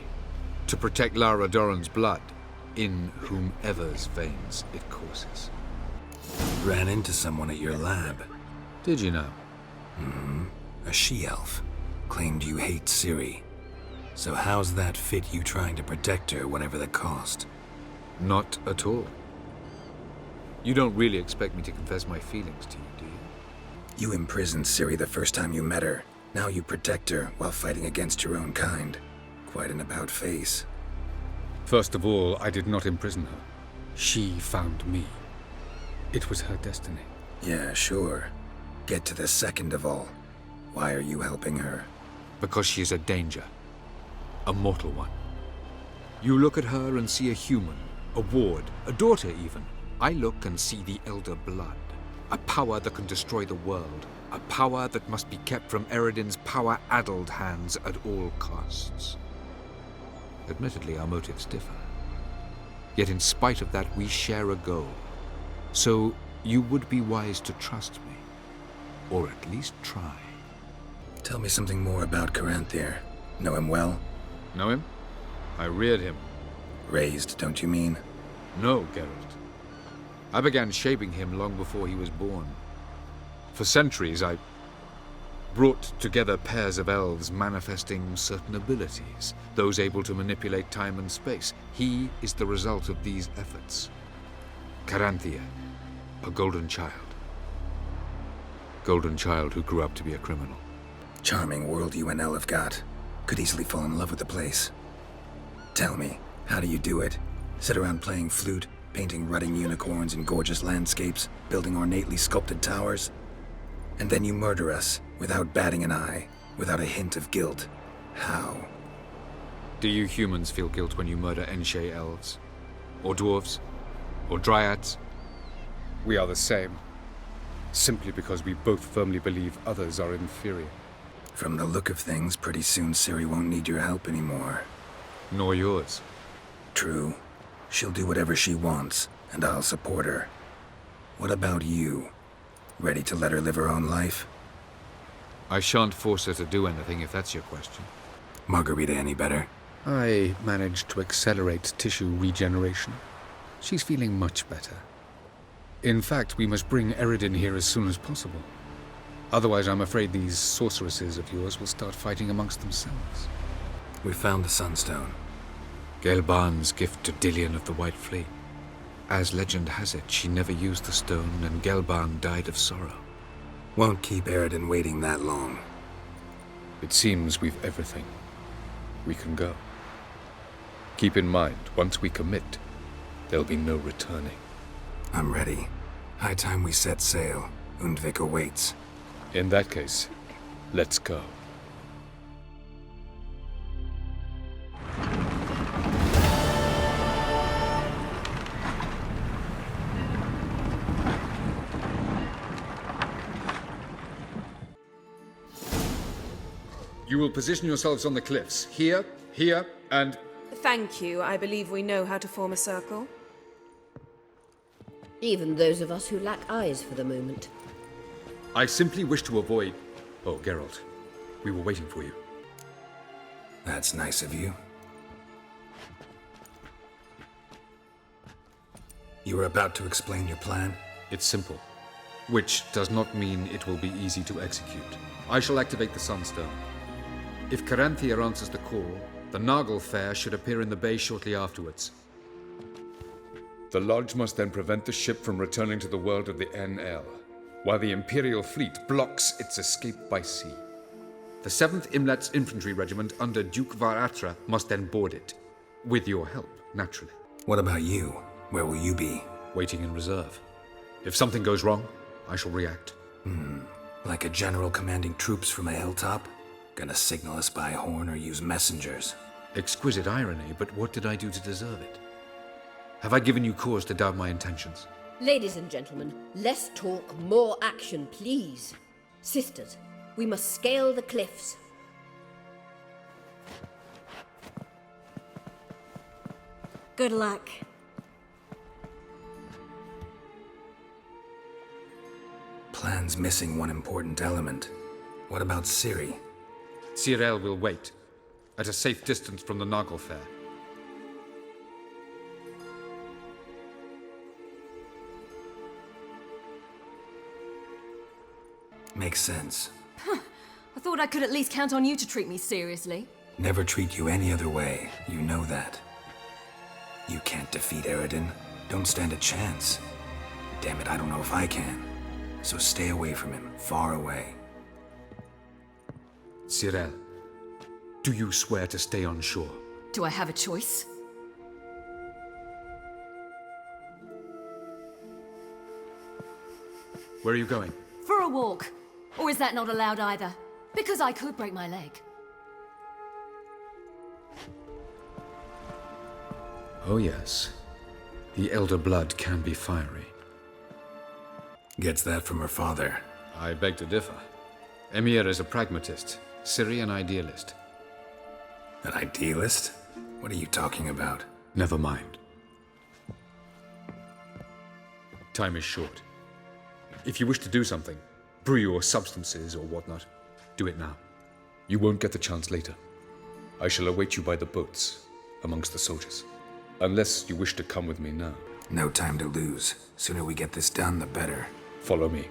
To protect Lara Doran's blood, in whomever's veins it courses. Ran into someone at your lab. Did you know? A she-elf. Claimed you hate Ciri. So how's that fit you trying to protect her, whatever the cost? Not at all. You don't really expect me to confess my feelings to you, do you? You imprisoned Ciri the first time you met her. Now you protect her while fighting against your own kind. Quite an about-face. First of all, I did not imprison her. She found me. It was her destiny. Yeah, sure. Get to the second of all. Why are you helping her? Because she is a danger. A mortal one. You look at her and see a human, a ward, a daughter even. I look and see the Elder Blood. A power that can destroy the world. A power that must be kept from Eredin's power-addled hands at all costs. Admittedly, our motives differ. Yet in spite of that, we share a goal. So you would be wise to trust me. Or at least try. Tell me something more about Caranthir. Know him well? Know him? I reared him. Raised, don't you mean? No, Geralt. I began shaping him long before he was born. For centuries, I brought together pairs of elves manifesting certain abilities, those able to manipulate time and space. He is the result of these efforts. Caranthir, a golden child. Golden child who grew up to be a criminal. Charming world you and Elle have got. Could easily fall in love with the place. Tell me, how do you do it? Sit around playing flute, painting rutting unicorns in gorgeous landscapes, building ornately sculpted towers? And then you murder us, without batting an eye. without a hint of guilt. How? Do you humans feel guilt when you murder Enshe elves? Or dwarves? Or dryads? We are the same. Simply because we both firmly believe others are inferior. From the look of things, pretty soon Ciri won't need your help anymore. Nor yours. True. She'll do whatever she wants, and I'll support her. What about you? Ready to let her live her own life? I shan't force her to do anything, if that's your question. Margarita any better? I managed to accelerate tissue regeneration. She's feeling much better. In fact, we must bring Eredin here as soon as possible. Otherwise, I'm afraid these sorceresses of yours will start fighting amongst themselves. We found the Sunstone. Gelban's gift to Dillion of the White Fleet. As legend has it, she never used the stone, and Gelban died of sorrow. Won't keep Eredin waiting that long. It seems we've everything. We can go. Keep in mind, once we commit, there'll be no returning. I'm ready. High time we set sail. Undvik awaits. In that case, let's go. You will position yourselves on the cliffs. Here, here, and... Thank you. I believe we know how to form a circle. Even those of us who lack eyes for the moment. I simply wish to avoid... Oh, Geralt. We were waiting for you. That's nice of you. You were about to explain your plan? It's simple. Which does not mean it will be easy to execute. I shall activate the Sunstone. If Caranthia answers the call, the Nargle Fair should appear in the bay shortly afterwards. The Lodge must then prevent the ship from returning to the world of the NL, while the Imperial fleet blocks its escape by sea. The 7th Imlet's Infantry Regiment under Duke Varatra must then board it. With your help, naturally. What about you? Where will you be? Waiting in reserve. If something goes wrong, I shall react. Like a general commanding troops from a hilltop? Gonna signal us by horn or use messengers? Exquisite irony, but what did I do to deserve it? Have I given you cause to doubt my intentions? Ladies and gentlemen, less talk, more action, please. Sisters, we must scale the cliffs. Good luck. Plan's missing one important element. What about Ciri? Cyril will wait, at a safe distance from the Nargle Fair. Makes sense. I thought I could at least count on you to treat me seriously. Never treat you any other way. You know that. You can't defeat Eredin. Don't stand a chance. Damn it, I don't know if I can. So stay away from him, far away. Cyril, do you swear to stay on shore? Do I have a choice? Where are you going? For a walk. Or is that not allowed either? Because I could break my leg. Oh yes. The elder blood can be fiery. Gets that from her father. I beg to differ. Emir is a pragmatist, Ciri an idealist. An idealist? What are you talking about? Never mind. Time is short. If you wish to do something, brew your substances or whatnot, do it now. You won't get the chance later. I shall await you by the boats, amongst the soldiers. Unless you wish to come with me now. No time to lose. Sooner we get this done, the better. Follow me.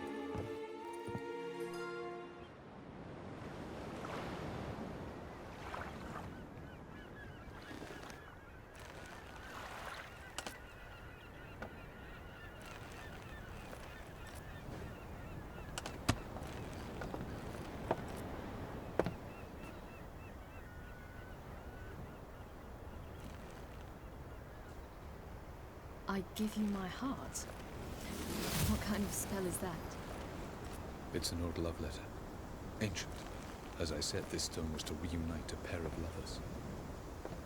I give you my heart? What kind of spell is that? It's an old love letter. Ancient. As I said, this stone was to reunite a pair of lovers.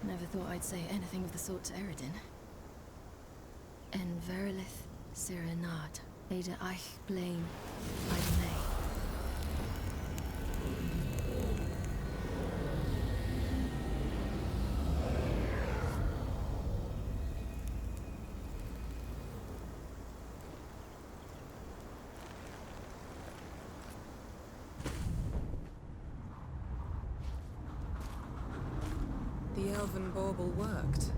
Never thought I'd say anything of the sort to Eredin. En verilith serenade, Ada eich blaen, Ida May. The elven bauble worked.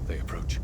They approach.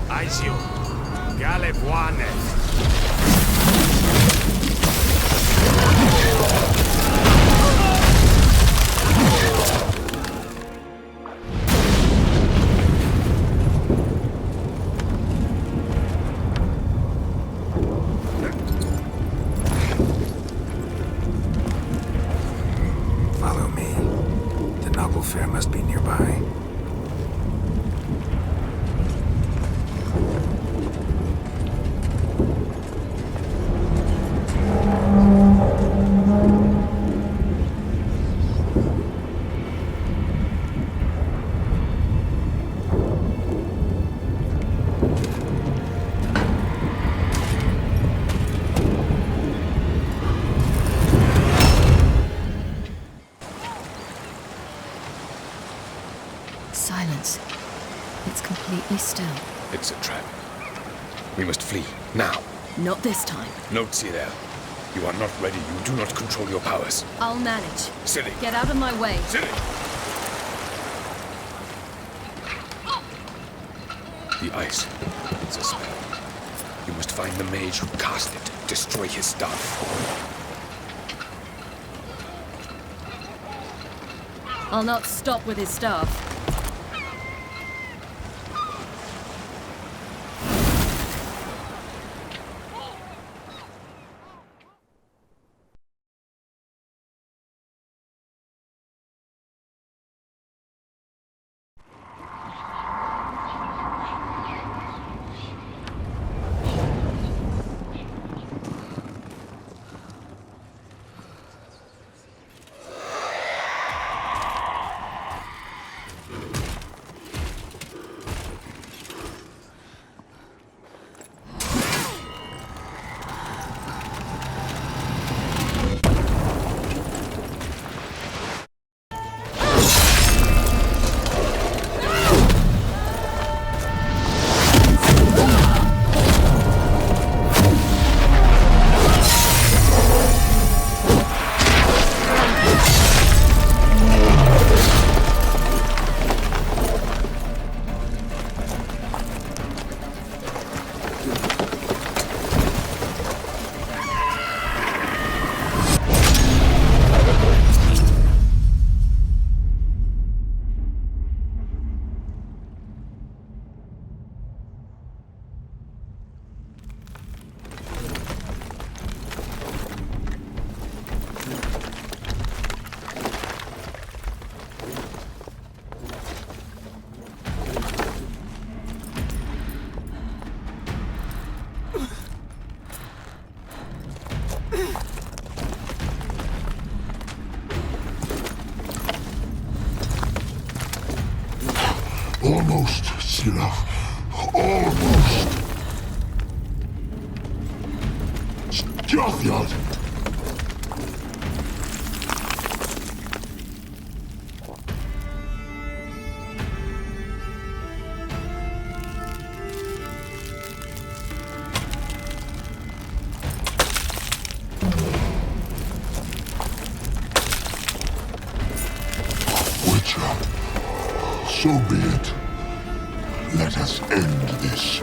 Aizio, Galebuanes. Follow me. The noble fair must be nearby. Silence. It's completely still. It's a trap. We must flee, now. Not this time. Note, Cyril. You are not ready. You do not control your powers. I'll manage. Silly. Get out of my way. Silly! The ice. It's a spell. You must find the mage who cast it. Destroy his staff. I'll not stop with his staff. Dracula. Almost. Junkyard. So be it. Let us end this.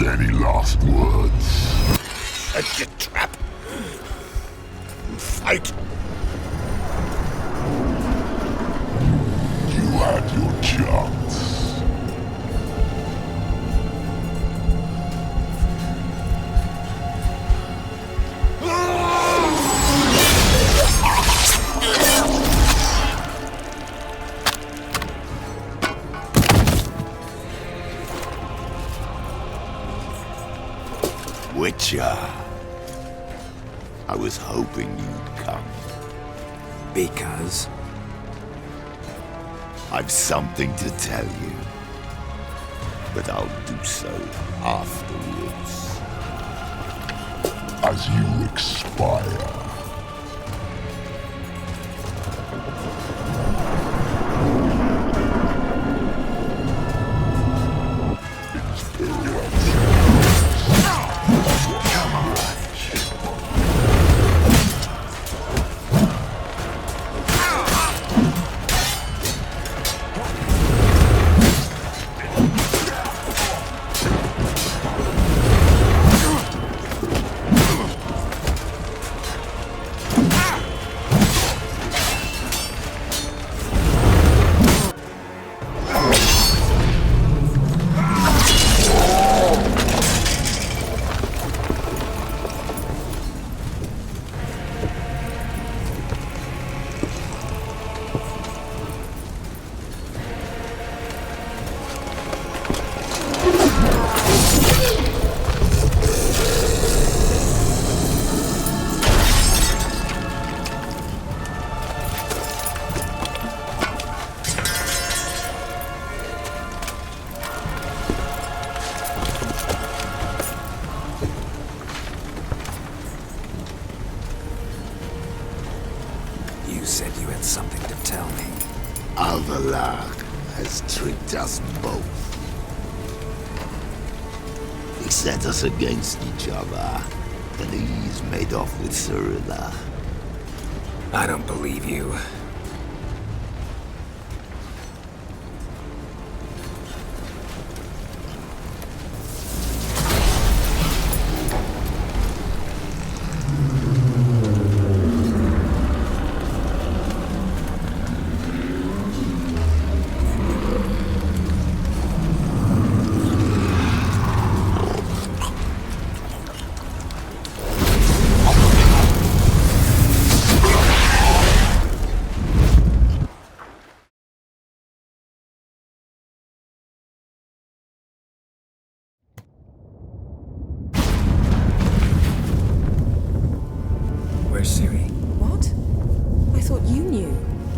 Any last words? Set your trap. Fight. You had your chance. Witcher. I was hoping you'd come. Because? I've something to tell you. But I'll do so afterwards. As you expire. said you had something to tell me. Avalar has tricked us both. He set us against each other, and he's made off with Cyrilla. I don't believe you. Where's Ciri? What? I thought you knew.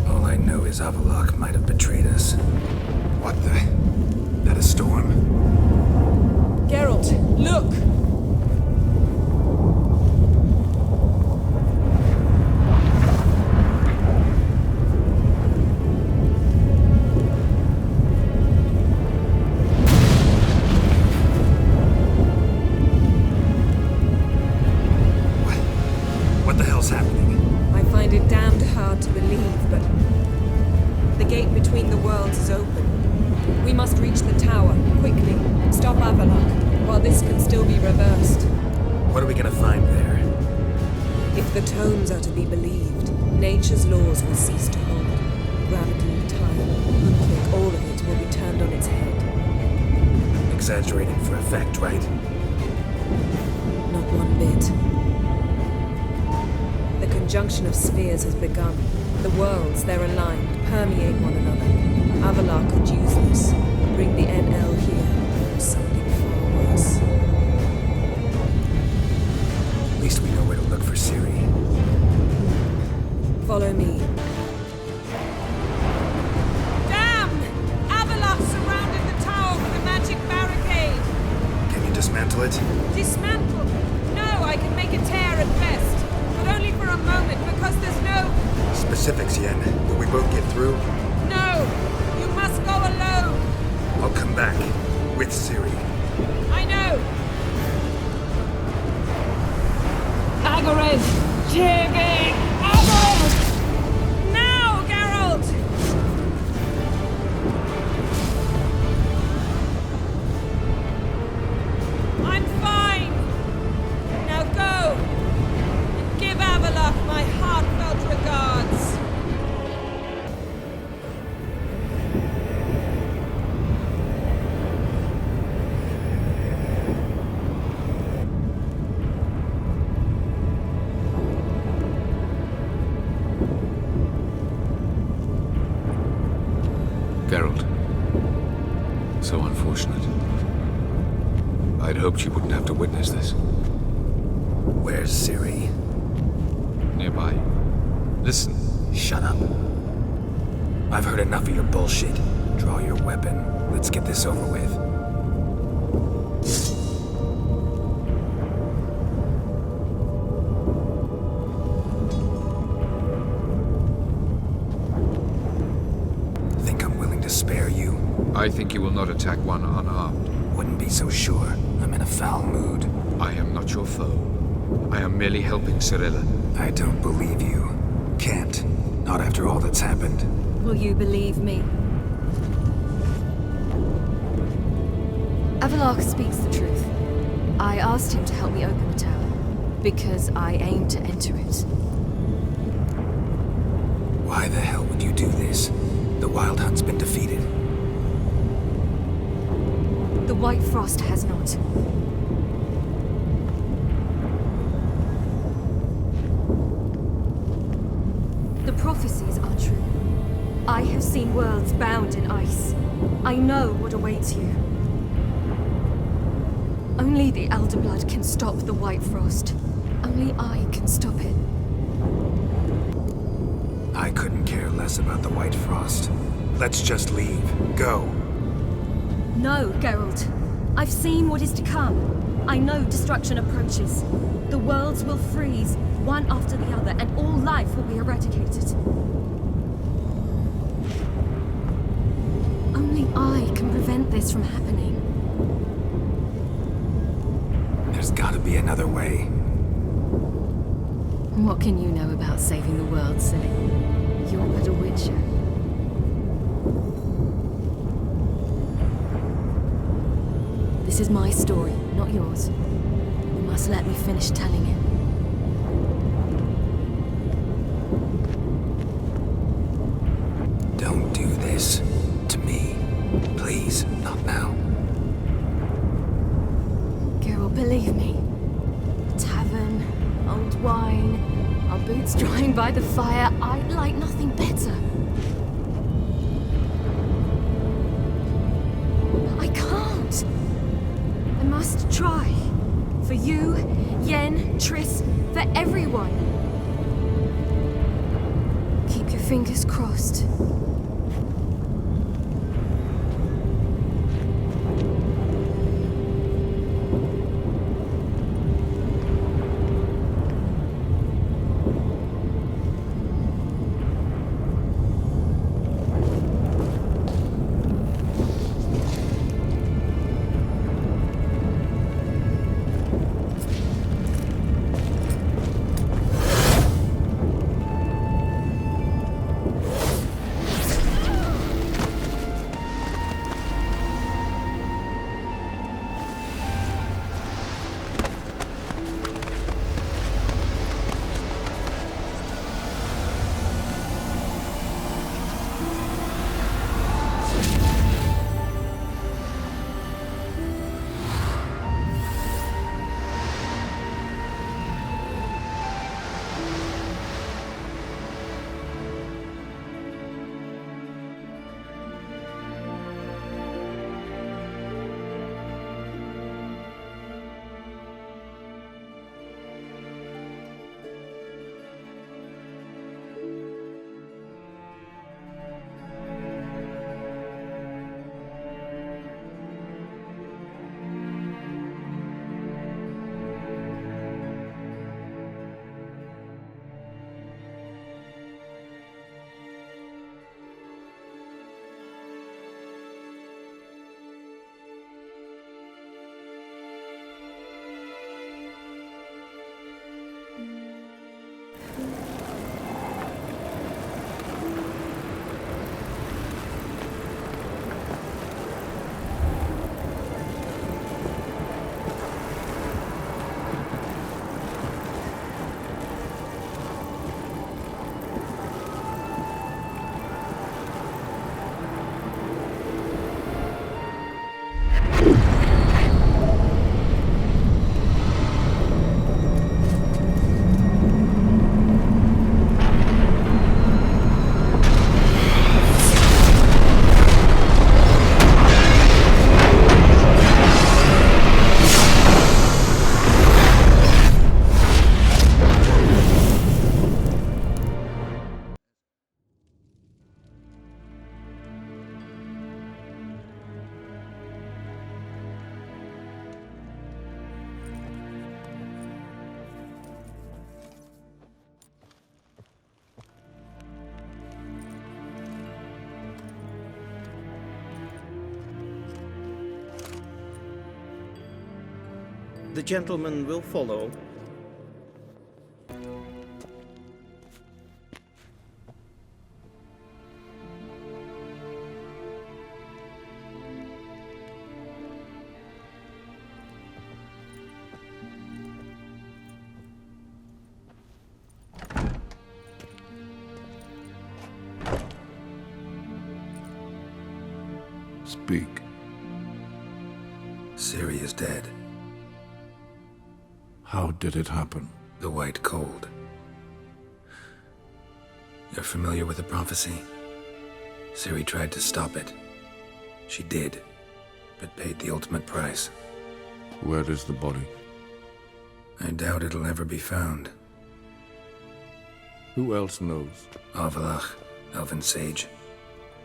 All I know is Avallac'h might have betrayed us. What the? That a storm? Geralt, look! What the hell's happening? I find it damned hard to believe, but the gate between the worlds is open. We must reach the tower, quickly. Stop Avallac'h, while this can still be reversed. What are we gonna find there? If the tomes are to be believed, nature's laws will cease to hold. Gravity, time, Ludwig, all of it will be turned on its head. Exaggerating for effect, right? Not one bit. The conjunction of spheres has begun. The worlds, they're aligned, permeate one another. Avallac'h could use this. Bring the NL here, or something far worse. At least we know where to look for Ciri. Follow me. Damn! Avallac'h surrounded the tower with a magic barricade! Can you dismantle it? Dismantle? No, I can make a tear at best. But only for a moment, because there's no... Specifics, Yen. Will we both get through? No! You must go alone! I'll come back. With Ciri. I know! Agared! Tiggy! Agared! Now, Geralt! I'm fine! Now go! And give Avallac'h my heartfelt regards! Geralt. So unfortunate. I'd hoped you wouldn't have to witness this. Where's Ciri? Nearby. Listen. Shut up. I've heard enough of your bullshit. Draw your weapon. Let's get this over with. Think I'm willing to spare you? I think you will not attack one unarmed. Wouldn't be so sure. I'm in a foul mood. I am not your foe. I am merely helping Cyrilla. I don't believe you. Can't. Not after all that's happened. Will you believe me? Avallac'h speaks the truth. I asked him to help me open the tower, because I aim to enter it. Why the hell would you do this? The Wild Hunt's been defeated. The White Frost has not. The prophecies are true. I have seen worlds bound in ice. I know what awaits you. Only the Elder Blood can stop the White Frost. Only I can stop it. I couldn't care less about the White Frost. Let's just leave. Go. No, Geralt. I've seen what is to come. I know destruction approaches. The worlds will freeze, one after the other, and all life will be eradicated. Only I can prevent this from happening. There's gotta be another way. What can you know about saving the world, silly? You're but a witcher. This is my story, not yours. You must let me finish telling it. Don't do this to me. Please, not now. Geralt, believe me. A tavern, old wine, our boots drying by the fire. I'd like nothing better. I can't. I must try. For you, Yen, Triss, for everyone. Keep your fingers crossed. The gentleman will follow. Speak. Ciri is dead. How did it happen? The White Cold. You're familiar with the prophecy? Ciri tried to stop it. She did, but paid the ultimate price. Where is the body? I doubt it'll ever be found. Who else knows? Avallac'h, Elven Sage.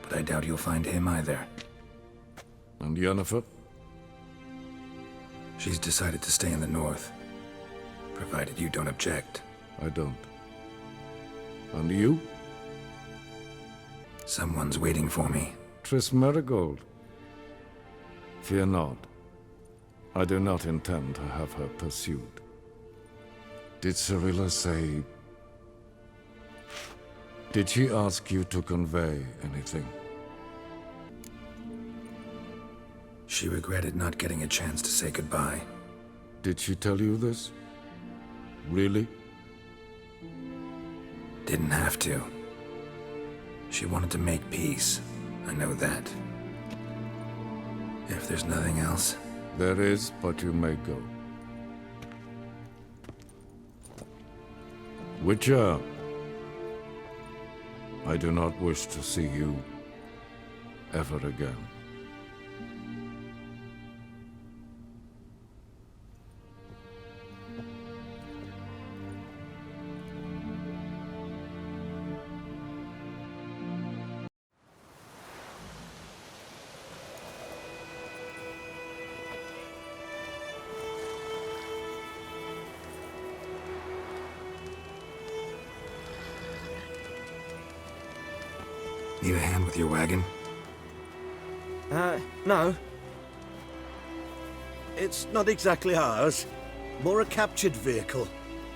But I doubt you'll find him either. And Yennefer? She's decided to stay in the north, provided you don't object. I don't. And you? Someone's waiting for me. Triss Merigold. Fear not. I do not intend to have her pursued. Did Cirilla say... Did she ask you to convey anything? She regretted not getting a chance to say goodbye. Did she tell you this? Really? Didn't have to. She wanted to make peace. I know that. If there's nothing else... There is, but you may go. Witcher, I do not wish to see you ever again. Need a hand with your wagon? No. It's not exactly ours. More a captured vehicle.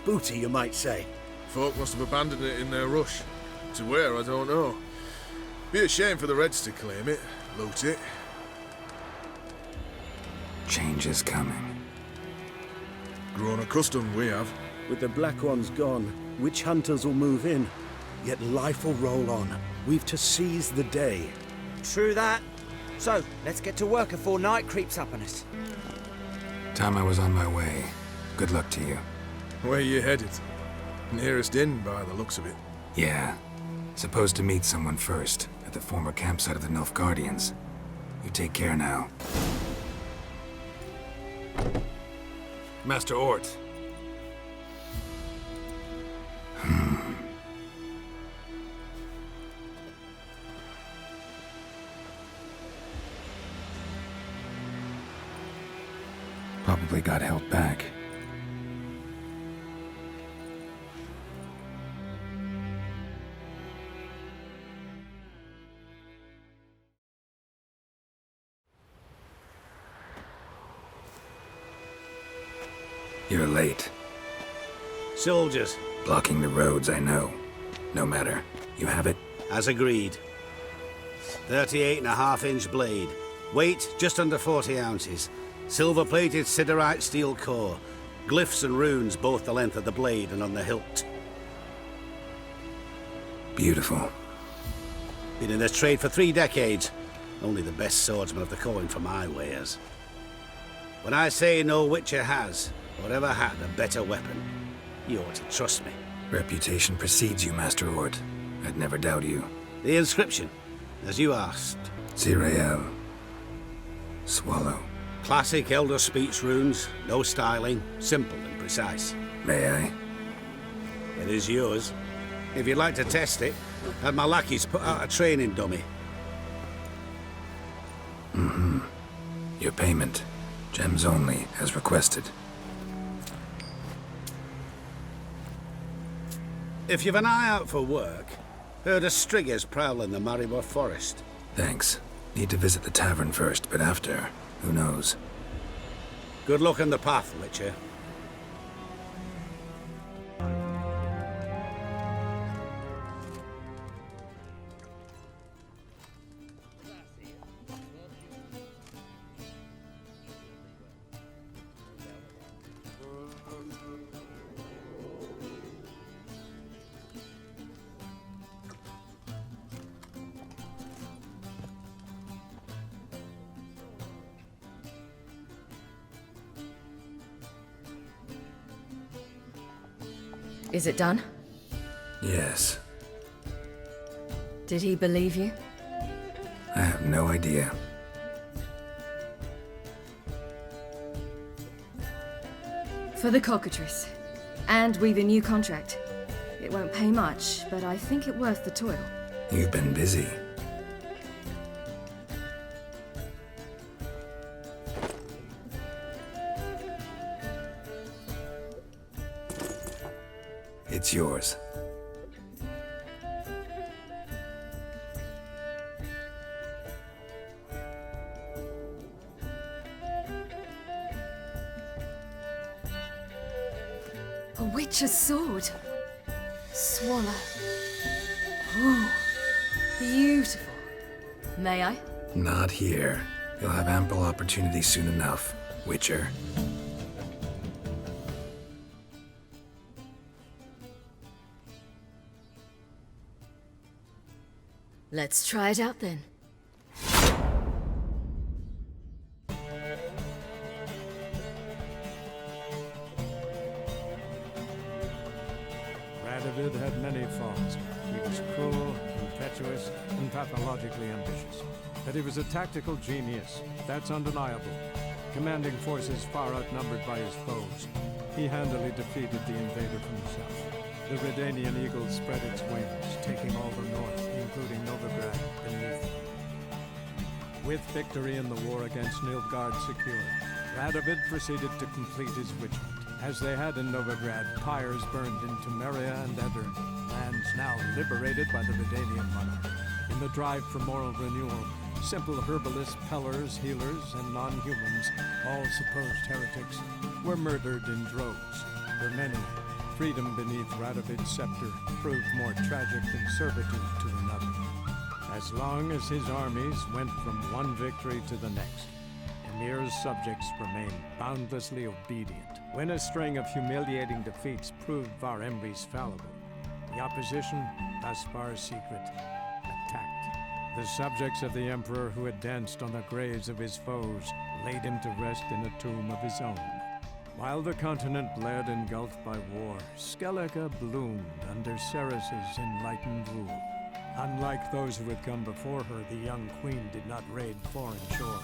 Booty, you might say. Folk must have abandoned it in their rush. To where, I don't know. Be a shame for the Reds to claim it, loot it. Change is coming. Grown accustomed, we have. With the Black Ones gone, witch hunters will move in. Yet life will roll on. We've to seize the day. True that. So, let's get to work before night creeps up on us. Time I was on my way. Good luck to you. Where you headed? Nearest inn, by the looks of it. Yeah. Supposed to meet someone first, at the former campsite of the Nilfgaardians. You take care now. Master Ort. Probably got held back. You're late. Soldiers. Blocking the roads, I know. No matter. You have it? As agreed. 38.5-inch blade. Weight just under 40 ounces. Silver-plated siderite steel core. Glyphs and runes both the length of the blade and on the hilt. Beautiful. Been in this trade for 3 decades. Only the best swordsman of the coin for my wares. When I say no Witcher has, or ever had, a better weapon, you ought to trust me. Reputation precedes you, Master Ort. I'd never doubt you. The inscription, as you asked. Zirael. Swallow. Classic Elder Speech runes, no styling, simple and precise. May I? It is yours. If you'd like to test it, had my lackeys put out a training dummy. Mm-hmm. Your payment. Gems only, as requested. If you've an eye out for work, heard of Striggers prowling the Maribor forest. Thanks. Need to visit the tavern first, but after, who knows? Good luck on the path, Witcher. Is it done? Yes. Did he believe you? I have no idea. For the cockatrice. And we've a new contract. It won't pay much, but I think it worth the toil. You've been busy. It's yours. A witcher's sword. Swallow. Ooh, beautiful. May I? Not here. You'll have ample opportunity soon enough, Witcher. Let's try it out then. Radovid had many faults. He was cruel, impetuous, and pathologically ambitious. But he was a tactical genius, that's undeniable. Commanding forces far outnumbered by his foes, he handily defeated the invader from the south. The Redanian eagle spread its wings, taking all the north, including Novigrad, beneath them. With victory in the war against Nilfgaard secured, Radovid proceeded to complete his witch hunt. As they had in Novigrad, pyres burned in Temeria and Edirn, lands now liberated by the Redanian monarch. In the drive for moral renewal, simple herbalists, pellers, healers, and non-humans, all supposed heretics, were murdered in droves. For many, freedom beneath Radovid's scepter proved more tragic than servitude to another. As long as his armies went from one victory to the next, Emir's subjects remained boundlessly obedient. When a string of humiliating defeats proved Var Emreis fallible, the opposition, thus far secret, attacked. The subjects of the Emperor who had danced on the graves of his foes laid him to rest in a tomb of his own. While the continent bled engulfed by war, Skellige bloomed under Ceres's enlightened rule. Unlike those who had come before her, the young queen did not raid foreign shores,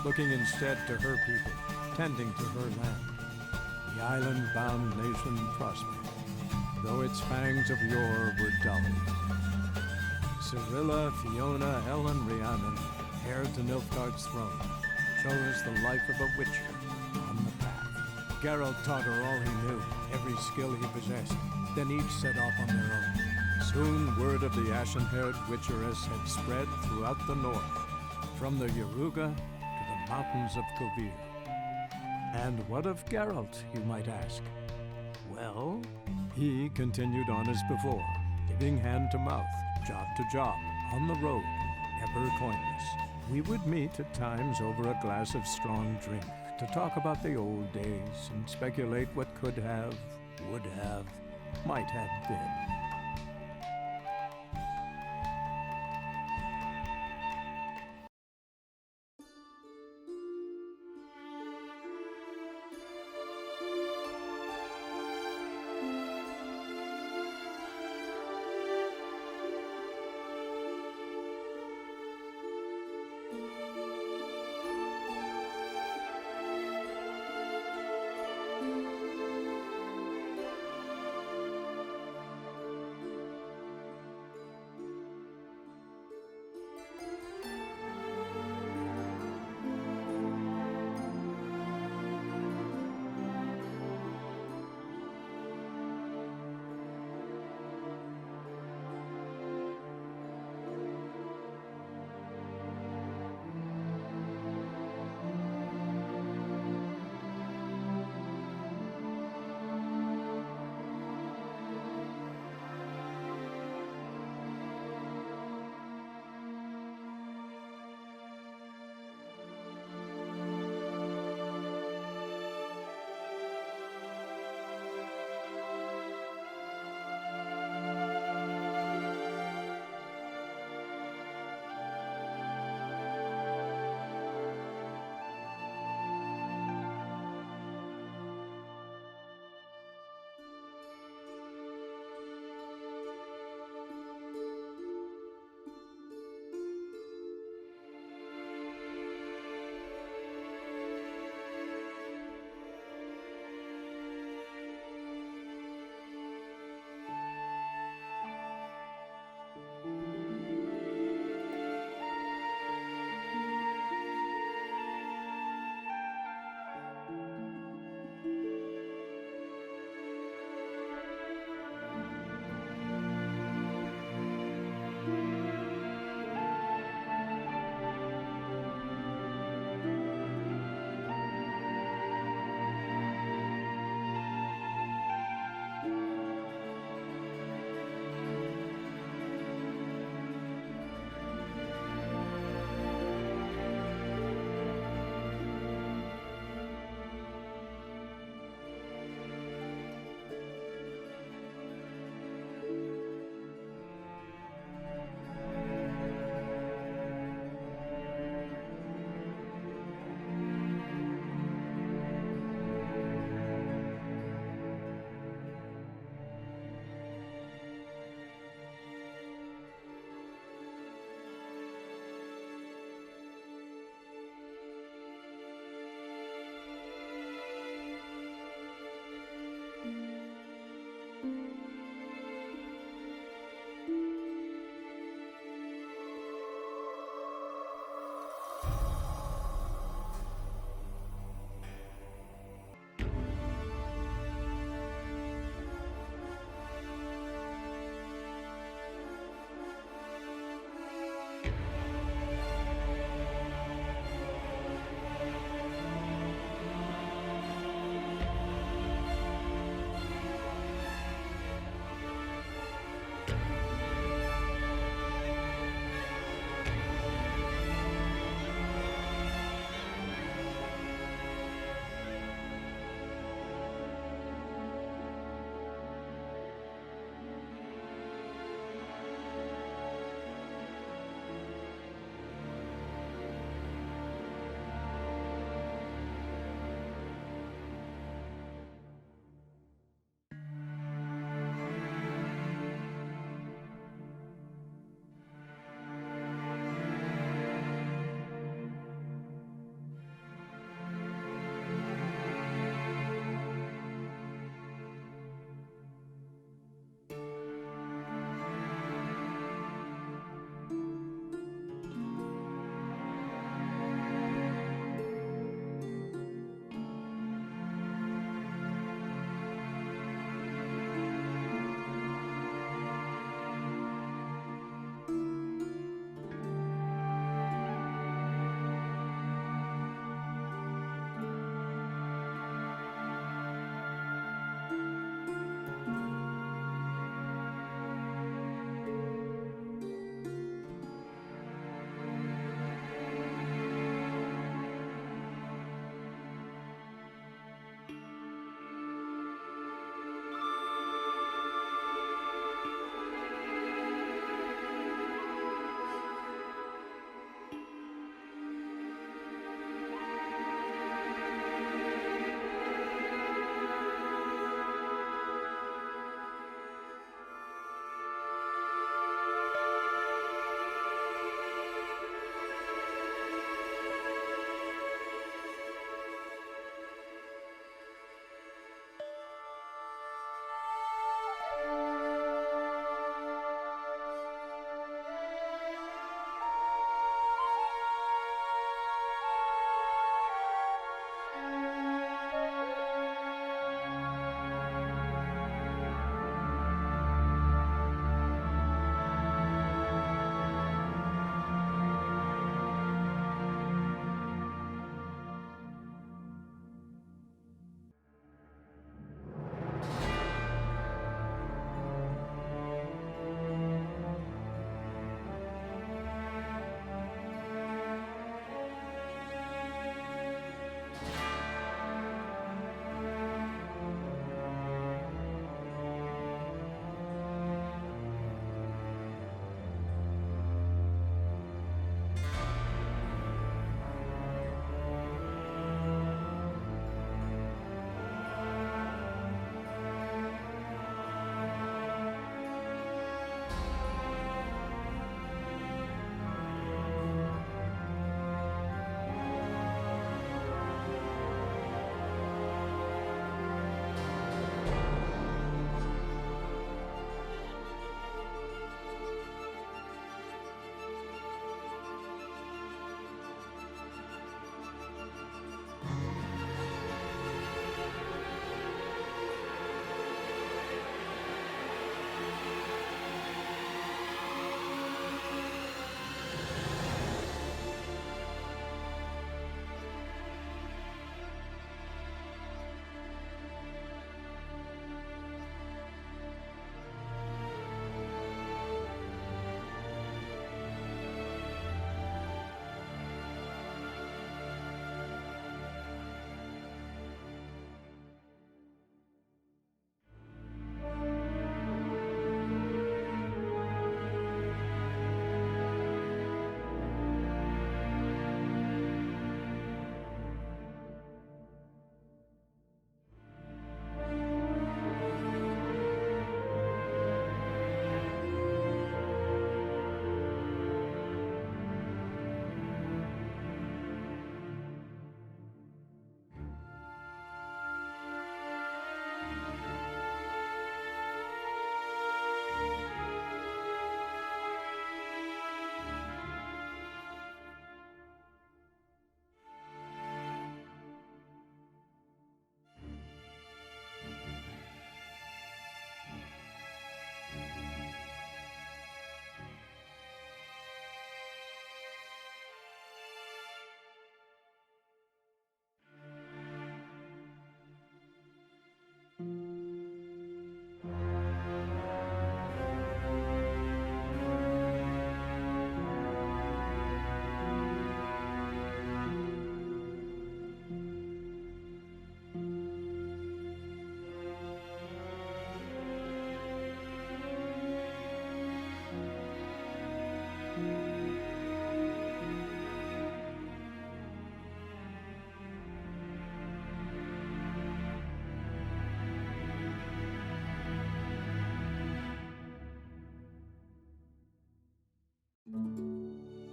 looking instead to her people, tending to her land. The island-bound nation prospered, though its fangs of yore were dulled. Cyrilla, Fiona, Ellen, Rhiannon, heir to Nilfgaard's throne, chose the life of a witcher on the path. Geralt taught her all he knew, every skill he possessed, then each set off on their own. Soon word of the ashen-haired witcheress had spread throughout the north, from the Yaruga to the mountains of Kovir. And what of Geralt, you might ask? Well, he continued on as before, giving hand to mouth, job to job, on the road, ever coinless. We would meet at times over a glass of strong drink to talk about the old days and speculate what could have, would have, might have been.